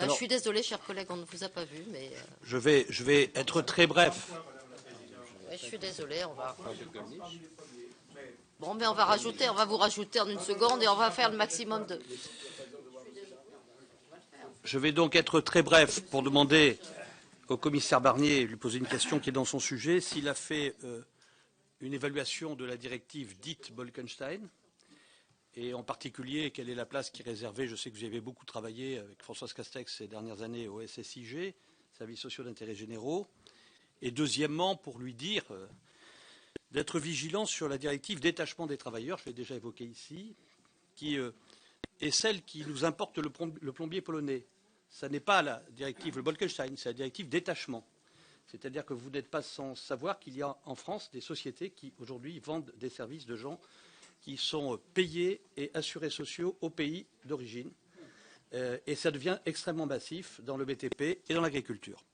Je suis désolé, chers collègues, on ne vous a pas vu, mais... Je vais être très bref. Je suis désolé, on va... Bon, mais on va vous rajouter en une seconde et on va faire le maximum de... Je vais donc être très bref pour demander au commissaire Barnier, lui poser une question qui est dans son sujet, s'il a fait une évaluation de la directive dite Bolkestein, et en particulier, quelle est la place qui est réservée. Je sais que vous avez beaucoup travaillé avec Françoise Castex ces dernières années au SSIG, Services sociaux d'intérêt généraux. Et deuxièmement, pour lui dire d'être vigilant sur la directive détachement des travailleurs, je l'ai déjà évoqué ici, qui est celle qui nous importe le plombier polonais. ça n'est pas la directive le Bolkestein, c'est la directive détachement. C'est-à-dire que vous n'êtes pas sans savoir qu'il y a en France des sociétés qui, aujourd'hui, vendent des services de gens qui sont payés et assurés sociaux au pays d'origine. Et ça devient extrêmement massif dans le BTP et dans l'agriculture.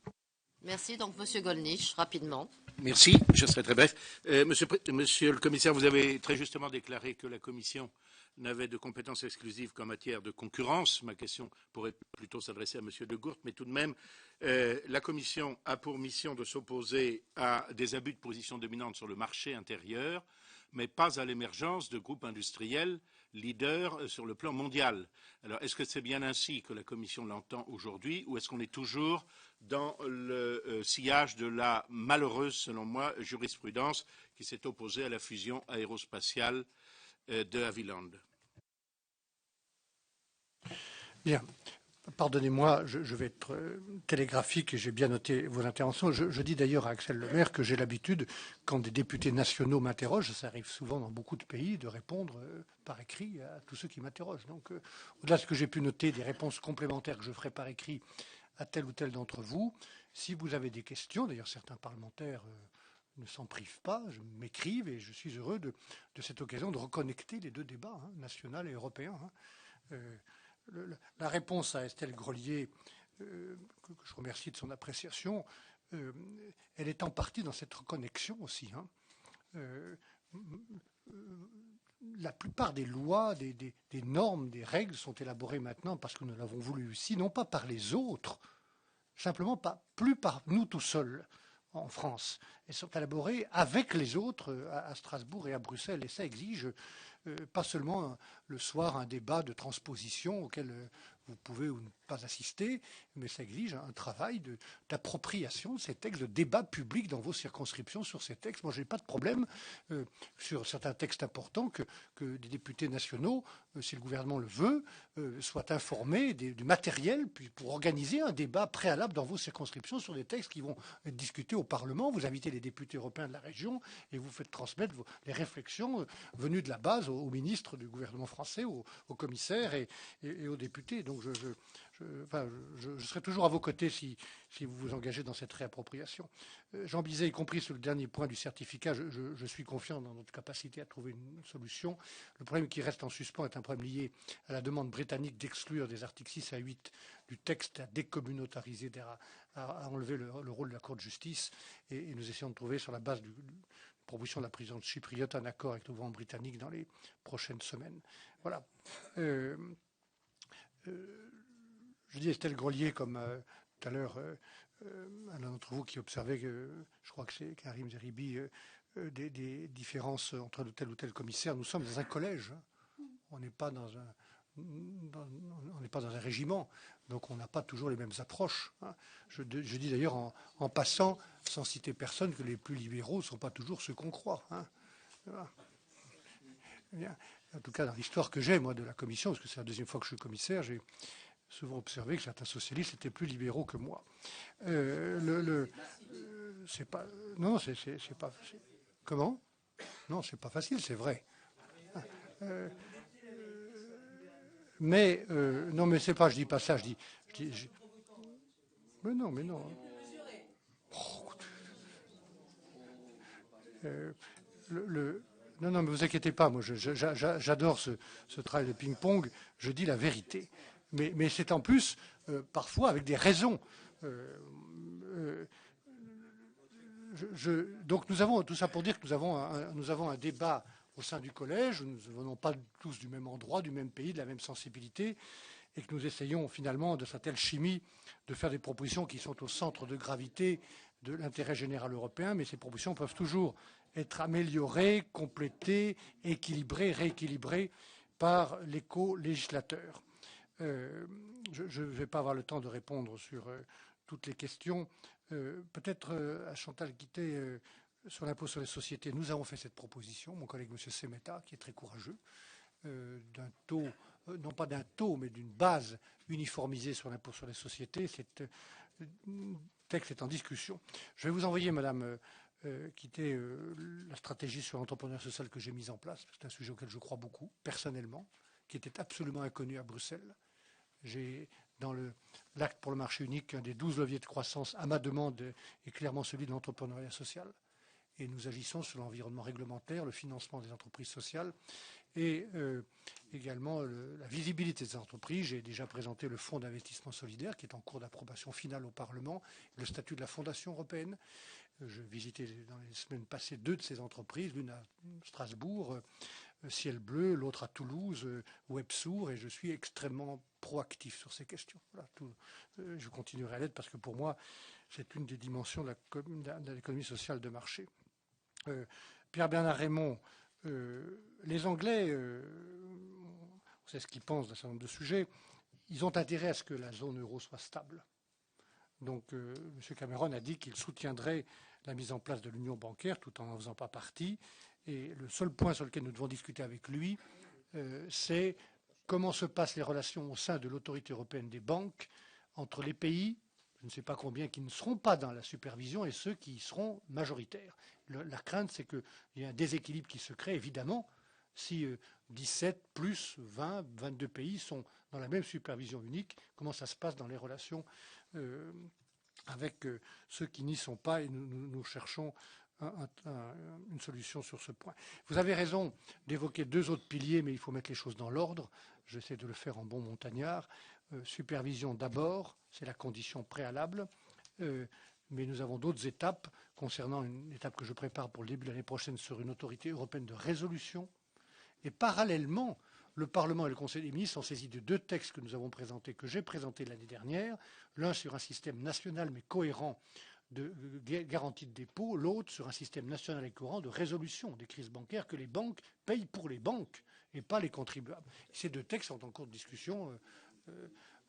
Merci. Donc, Monsieur Gollnisch, rapidement. Merci. Je serai très bref. Monsieur le Commissaire, vous avez très justement déclaré que la Commission n'avait de compétences exclusives qu'en matière de concurrence. Ma question pourrait plutôt s'adresser à Monsieur De Gucht, mais tout de même, la Commission a pour mission de s'opposer à des abus de position dominante sur le marché intérieur, mais pas à l'émergence de groupes industriels leaders sur le plan mondial. Alors, est-ce que c'est bien ainsi que la Commission l'entend aujourd'hui, ou est-ce qu'on est toujours dans le sillage de la malheureuse, selon moi, jurisprudence qui s'est opposée à la fusion aérospatiale de Havilland? Bien. Pardonnez-moi, je vais être télégraphique et j'ai bien noté vos interventions. Je dis d'ailleurs à Axel Lemaire que j'ai l'habitude, quand des députés nationaux m'interrogent, ça arrive souvent dans beaucoup de pays, de répondre par écrit à tous ceux qui m'interrogent. Donc, au-delà de ce que j'ai pu noter, des réponses complémentaires que je ferai par écrit à tel ou tel d'entre vous, si vous avez des questions, d'ailleurs certains parlementaires ne s'en privent pas, m'écrivent et je suis heureux de cette occasion de reconnecter les deux débats, national et européen. La réponse à Estelle Grelier, que je remercie de son appréciation, elle est en partie dans cette reconnexion aussi. La plupart des lois, des normes, des règles sont élaborées maintenant parce que nous l'avons voulu ici, non pas par les autres, simplement plus par nous tout seuls en France. Elles sont élaborées avec les autres à Strasbourg et à Bruxelles, et ça exige pas seulement le soir un débat de transposition auquel vous pouvez ou ne pas assister, mais ça exige un travail d'appropriation de ces textes, de débat public dans vos circonscriptions sur ces textes. Moi, je n'ai pas de problème sur certains textes importants que des députés nationaux, si le gouvernement le veut, soient informés du matériel pour organiser un débat préalable dans vos circonscriptions sur des textes qui vont être discutés au Parlement. Vous invitez les députés européens de la région et vous faites transmettre les réflexions venues de la base aux ministres du gouvernement français, aux commissaires et aux députés. Donc je serai toujours à vos côtés si vous vous engagez dans cette réappropriation. Jean Bizet, y compris sur le dernier point du certificat, je suis confiant dans notre capacité à trouver une solution. Le problème qui reste en suspens est un problème lié à la demande britannique d'exclure des articles 6 à 8 du texte, à décommunautariser, à enlever le rôle de la Cour de justice. Et nous essayons de trouver, sur la base de proposition de la présidence chypriote, un accord avec le gouvernement britannique dans les prochaines semaines. Voilà. Je dis Estelle Grelier, comme tout à l'heure, un d'entre vous qui observait que, je crois que c'est Karim Zeribi, des différences entre tel ou tel commissaire. Nous sommes dans un collège. On n'est pas dans un régiment, donc on n'a pas toujours les mêmes approches. Je dis d'ailleurs en passant, sans citer personne, que les plus libéraux ne sont pas toujours ceux qu'on croit. Voilà. Bien. En tout cas, dans l'histoire que j'ai, moi, de la Commission, parce que c'est la deuxième fois que je suis commissaire, j'ai souvent observé que certains socialistes étaient plus libéraux que moi. C'est pas... Non, c'est pas... Comment? Non, c'est pas facile, c'est vrai. Mais non, mais c'est pas, je dis pas ça, je dis mais non. Non, mais vous inquiétez pas, moi j'adore ce travail de ping-pong, je dis la vérité. Mais c'est en plus, parfois, avec des raisons. Donc nous avons, tout ça pour dire que nous avons un débat au sein du collège, nous ne venons pas tous du même endroit, du même pays, de la même sensibilité, et que nous essayons finalement, de cette alchimie, de faire des propositions qui sont au centre de gravité de l'intérêt général européen, mais ces propositions peuvent toujours être améliorées, complétées, équilibrées, rééquilibrées par les co-législateurs. Je ne vais pas avoir le temps de répondre sur toutes les questions. Peut-être à Chantal Guittet, sur l'impôt sur les sociétés, nous avons fait cette proposition, mon collègue M. Semeta, qui est très courageux, d'un taux, non pas d'un taux, mais d'une base uniformisée sur l'impôt sur les sociétés. Le texte est en discussion. Je vais vous envoyer, Madame Guittet, la stratégie sur l'entrepreneuriat social que j'ai mise en place. C'est un sujet auquel je crois beaucoup, personnellement, qui était absolument inconnu à Bruxelles. J'ai dans l'acte pour le marché unique, un des 12 leviers de croissance, à ma demande, est clairement celui de l'entrepreneuriat social. Et nous agissons sur l'environnement réglementaire, le financement des entreprises sociales et également la visibilité des entreprises. J'ai déjà présenté le fonds d'investissement solidaire qui est en cours d'approbation finale au Parlement, le statut de la Fondation européenne. Je visitais dans les semaines passées 2 de ces entreprises, l'une à Strasbourg, Ciel Bleu, l'autre à Toulouse, Websour, et je suis extrêmement proactif sur ces questions. Voilà, je continuerai à l'être parce que pour moi, c'est une des dimensions de l'économie sociale de marché. Pierre-Bernard Raymond, les Anglais, on sait ce qu'ils pensent d'un certain nombre de sujets, ils ont intérêt à ce que la zone euro soit stable. Donc M. Cameron a dit qu'il soutiendrait la mise en place de l'union bancaire tout en n'en faisant pas partie. Et le seul point sur lequel nous devons discuter avec lui, c'est comment se passent les relations au sein de l'autorité européenne des banques entre les pays, je ne sais pas combien, qui ne seront pas dans la supervision et ceux qui y seront majoritaires. La crainte, c'est qu'il y ait un déséquilibre qui se crée, évidemment, si 17 plus 20, 22 pays sont dans la même supervision unique. Comment ça se passe dans les relations avec ceux qui n'y sont pas, et nous cherchons une solution sur ce point. Vous avez raison d'évoquer 2 autres piliers, mais il faut mettre les choses dans l'ordre. J'essaie de le faire en bon montagnard. Supervision d'abord, c'est la condition préalable, mais nous avons d'autres étapes concernant une étape que je prépare pour le début de l'année prochaine sur une autorité européenne de résolution. Et parallèlement, le Parlement et le Conseil des ministres sont saisis de 2 textes que nous avons présentés, que j'ai présentés l'année dernière, l'un sur un système national mais cohérent de garantie de dépôt, l'autre sur un système national et courant de résolution des crises bancaires, que les banques payent pour les banques et pas les contribuables. Ces 2 textes sont en cours de discussion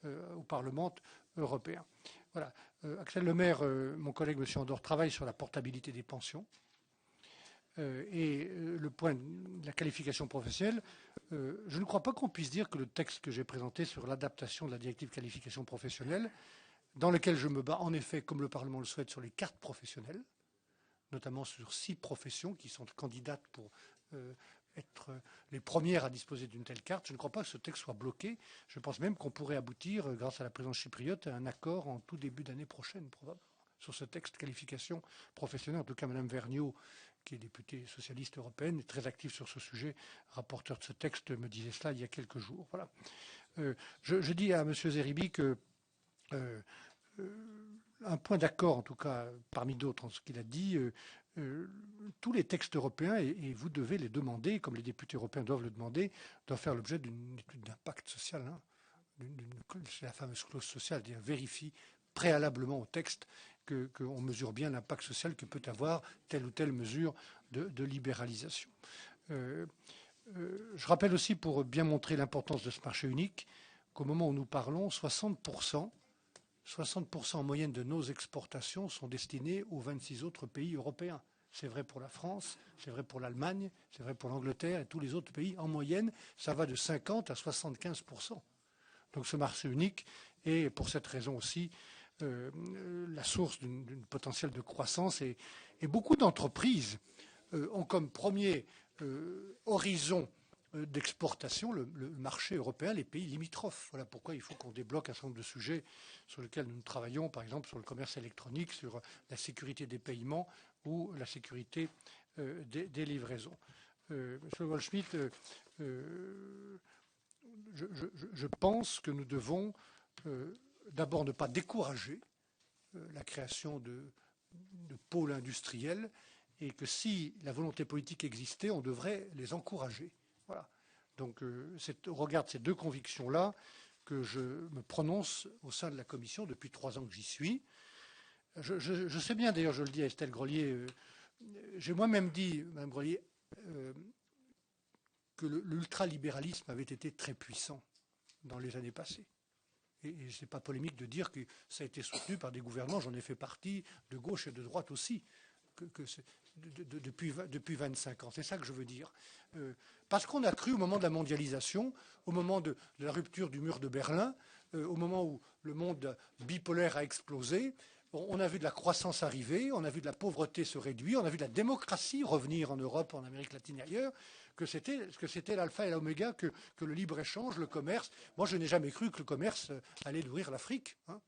au Parlement européen. Voilà. Axel Lemaire, mon collègue M. Andor, travaille sur la portabilité des pensions. Et le point de la qualification professionnelle, je ne crois pas qu'on puisse dire que le texte que j'ai présenté sur l'adaptation de la directive qualification professionnelle, dans lequel je me bats en effet, comme le Parlement le souhaite, sur les cartes professionnelles, notamment sur 6 professions qui sont candidates pour être les premières à disposer d'une telle carte. Je ne crois pas que ce texte soit bloqué. Je pense même qu'on pourrait aboutir, grâce à la présidence chypriote, à un accord en tout début d'année prochaine, probablement, sur ce texte qualification professionnelle. En tout cas, Mme Vergnaud, qui est députée socialiste européenne, est très active sur ce sujet. Rapporteur de ce texte me disait cela il y a quelques jours. Voilà. Je dis à M. Zeribi que un point d'accord, en tout cas parmi d'autres, en ce qu'il a dit, tous les textes européens, et vous devez les demander, comme les députés européens doivent le demander, doivent faire l'objet d'une étude d'impact social. C'est la fameuse clause sociale, c'est-à-dire vérifie préalablement au texte qu'on mesure bien l'impact social que peut avoir telle ou telle mesure de libéralisation. Je rappelle aussi, pour bien montrer l'importance de ce marché unique, qu'au moment où nous parlons, 60% en moyenne de nos exportations sont destinées aux 26 autres pays européens. C'est vrai pour la France, c'est vrai pour l'Allemagne, c'est vrai pour l'Angleterre et tous les autres pays. En moyenne, ça va de 50 à 75%. Donc ce marché unique est, pour cette raison aussi, la source d'une potentiel de croissance. Et beaucoup d'entreprises ont comme premier horizon d'exportation le marché européen, les pays limitrophes. Voilà pourquoi il faut qu'on débloque un certain nombre de sujets sur lesquels nous travaillons, par exemple sur le commerce électronique, sur la sécurité des paiements ou la sécurité des livraisons. Monsieur Goldschmidt, je pense que nous devons d'abord ne pas décourager la création de pôles industriels et que si la volonté politique existait, on devrait les encourager. Voilà. Donc, c'est au regard de ces 2 convictions-là que je me prononce au sein de la Commission depuis 3 ans que j'y suis. Je sais bien, d'ailleurs, je le dis à Estelle Grelier, j'ai moi-même dit, Mme Grelier, que l'ultralibéralisme avait été très puissant dans les années passées. Et ce n'est pas polémique de dire que ça a été soutenu par des gouvernements, j'en ai fait partie, de gauche et de droite aussi, depuis 25 ans. C'est ça que je veux dire. Parce qu'on a cru au moment de la mondialisation, au moment de la rupture du mur de Berlin, au moment où le monde bipolaire a explosé, on a vu de la croissance arriver, on a vu de la pauvreté se réduire, on a vu de la démocratie revenir en Europe, en Amérique latine et ailleurs, que c'était l'alpha et l'oméga que le libre-échange, le commerce. Moi, je n'ai jamais cru que le commerce allait nourrir l'Afrique. Hein.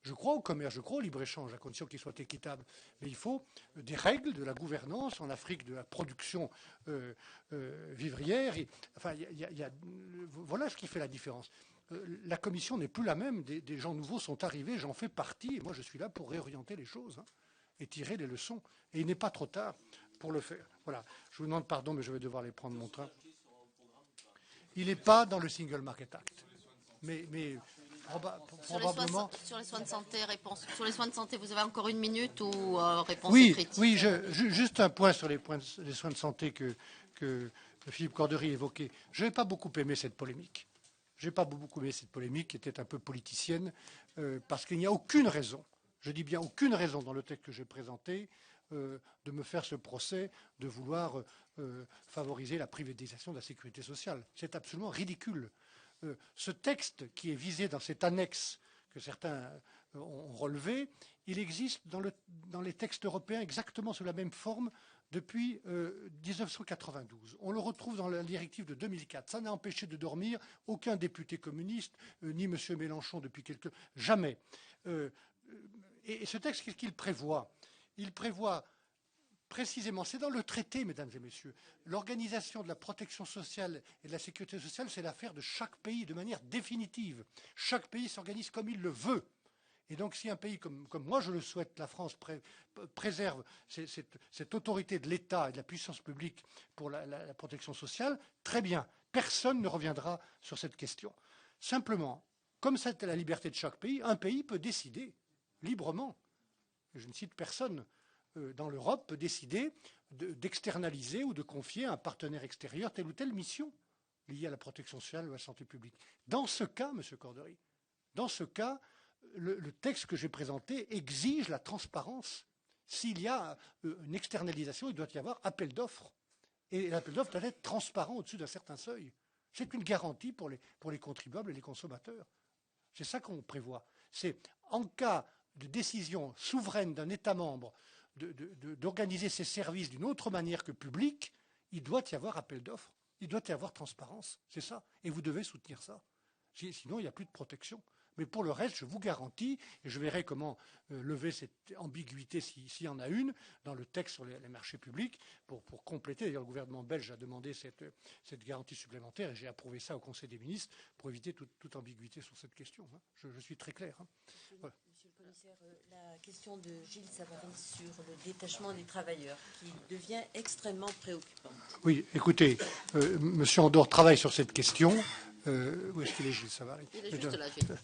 Je crois au commerce, je crois au libre-échange, à condition qu'il soit équitable. Mais il faut des règles, de la gouvernance, en Afrique, de la production vivrière. Voilà ce qui fait la différence. La Commission n'est plus la même, des gens nouveaux sont arrivés, j'en fais partie, et moi je suis là pour réorienter les choses et tirer les leçons. Et il n'est pas trop tard pour le faire. Voilà. Je vous demande pardon, mais je vais devoir les prendre mon train. Il n'est pas dans le Single Market Act. Mais probablement... Sur les soins de santé, réponse. Sur les soins de santé, vous avez encore une minute ou réponse écrite? Oui, juste un point sur les soins de santé que Philippe Cordery évoquait. Je n'ai pas beaucoup aimé cette polémique. Je n'ai pas beaucoup aimé cette polémique qui était un peu politicienne, parce qu'il n'y a aucune raison, je dis bien aucune raison dans le texte que j'ai présenté, de me faire ce procès, de vouloir favoriser la privatisation de la sécurité sociale. C'est absolument ridicule. Ce texte qui est visé dans cette annexe que certains ont relevé, il existe dans les textes européens exactement sous la même forme depuis 1992. On le retrouve dans la directive de 2004. Ça n'a empêché de dormir aucun député communiste, ni M. Mélenchon depuis quelques... Jamais. Et ce texte, qu'est-ce qu'il prévoit? Il prévoit précisément, c'est dans le traité, mesdames et messieurs, l'organisation de la protection sociale et de la sécurité sociale, c'est l'affaire de chaque pays de manière définitive. Chaque pays s'organise comme il le veut. Et donc si un pays comme moi je le souhaite, la France préserve cette autorité de l'État et de la puissance publique pour la protection sociale, très bien, personne ne reviendra sur cette question. Simplement, comme c'est la liberté de chaque pays, un pays peut décider librement, je ne cite personne dans l'Europe, peut décider d'externaliser ou de confier à un partenaire extérieur telle ou telle mission liée à la protection sociale ou à la santé publique. Dans ce cas, M. Cordery, dans ce cas, le texte que j'ai présenté exige la transparence. S'il y a une externalisation, il doit y avoir appel d'offres. Et l'appel d'offres doit être transparent au-dessus d'un certain seuil. C'est une garantie pour les contribuables et les consommateurs. C'est ça qu'on prévoit. C'est en cas de décision souveraine d'un État membre d'organiser ses services d'une autre manière que publique, il doit y avoir appel d'offres, il doit y avoir transparence. C'est ça. Et vous devez soutenir ça. Sinon, il n'y a plus de protection. Mais pour le reste, je vous garantis, et je verrai comment lever cette ambiguïté s'il y en a une, dans le texte sur les marchés publics, pour compléter. D'ailleurs, le gouvernement belge a demandé cette garantie supplémentaire, et j'ai approuvé ça au Conseil des ministres, pour éviter toute ambiguïté sur cette question. Hein. Je suis très clair. Hein. Voilà. Monsieur le Commissaire, la question de Gilles Savary sur le détachement des travailleurs, qui devient extrêmement préoccupante. Oui, écoutez, Monsieur Andor travaille sur cette question. Où est-ce qu'il est, Gilles Savary? Il est juste là, Gilles.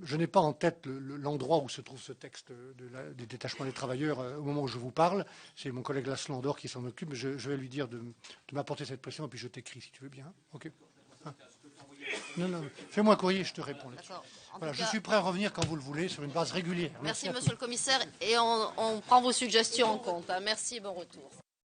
Je n'ai pas en tête l'endroit où se trouve ce texte des détachements des travailleurs au moment où je vous parle. C'est mon collègue Laszlo Andor qui s'en occupe. Je vais lui dire de m'apporter cette pression et puis je t'écris si tu veux bien. OK. Hein? Non, fais-moi un courrier, je te réponds là-dessus. Voilà, je suis prêt à revenir quand vous le voulez, sur une base régulière. Merci Monsieur le Commissaire, et on prend vos suggestions en compte. Hein. Merci et bon retour.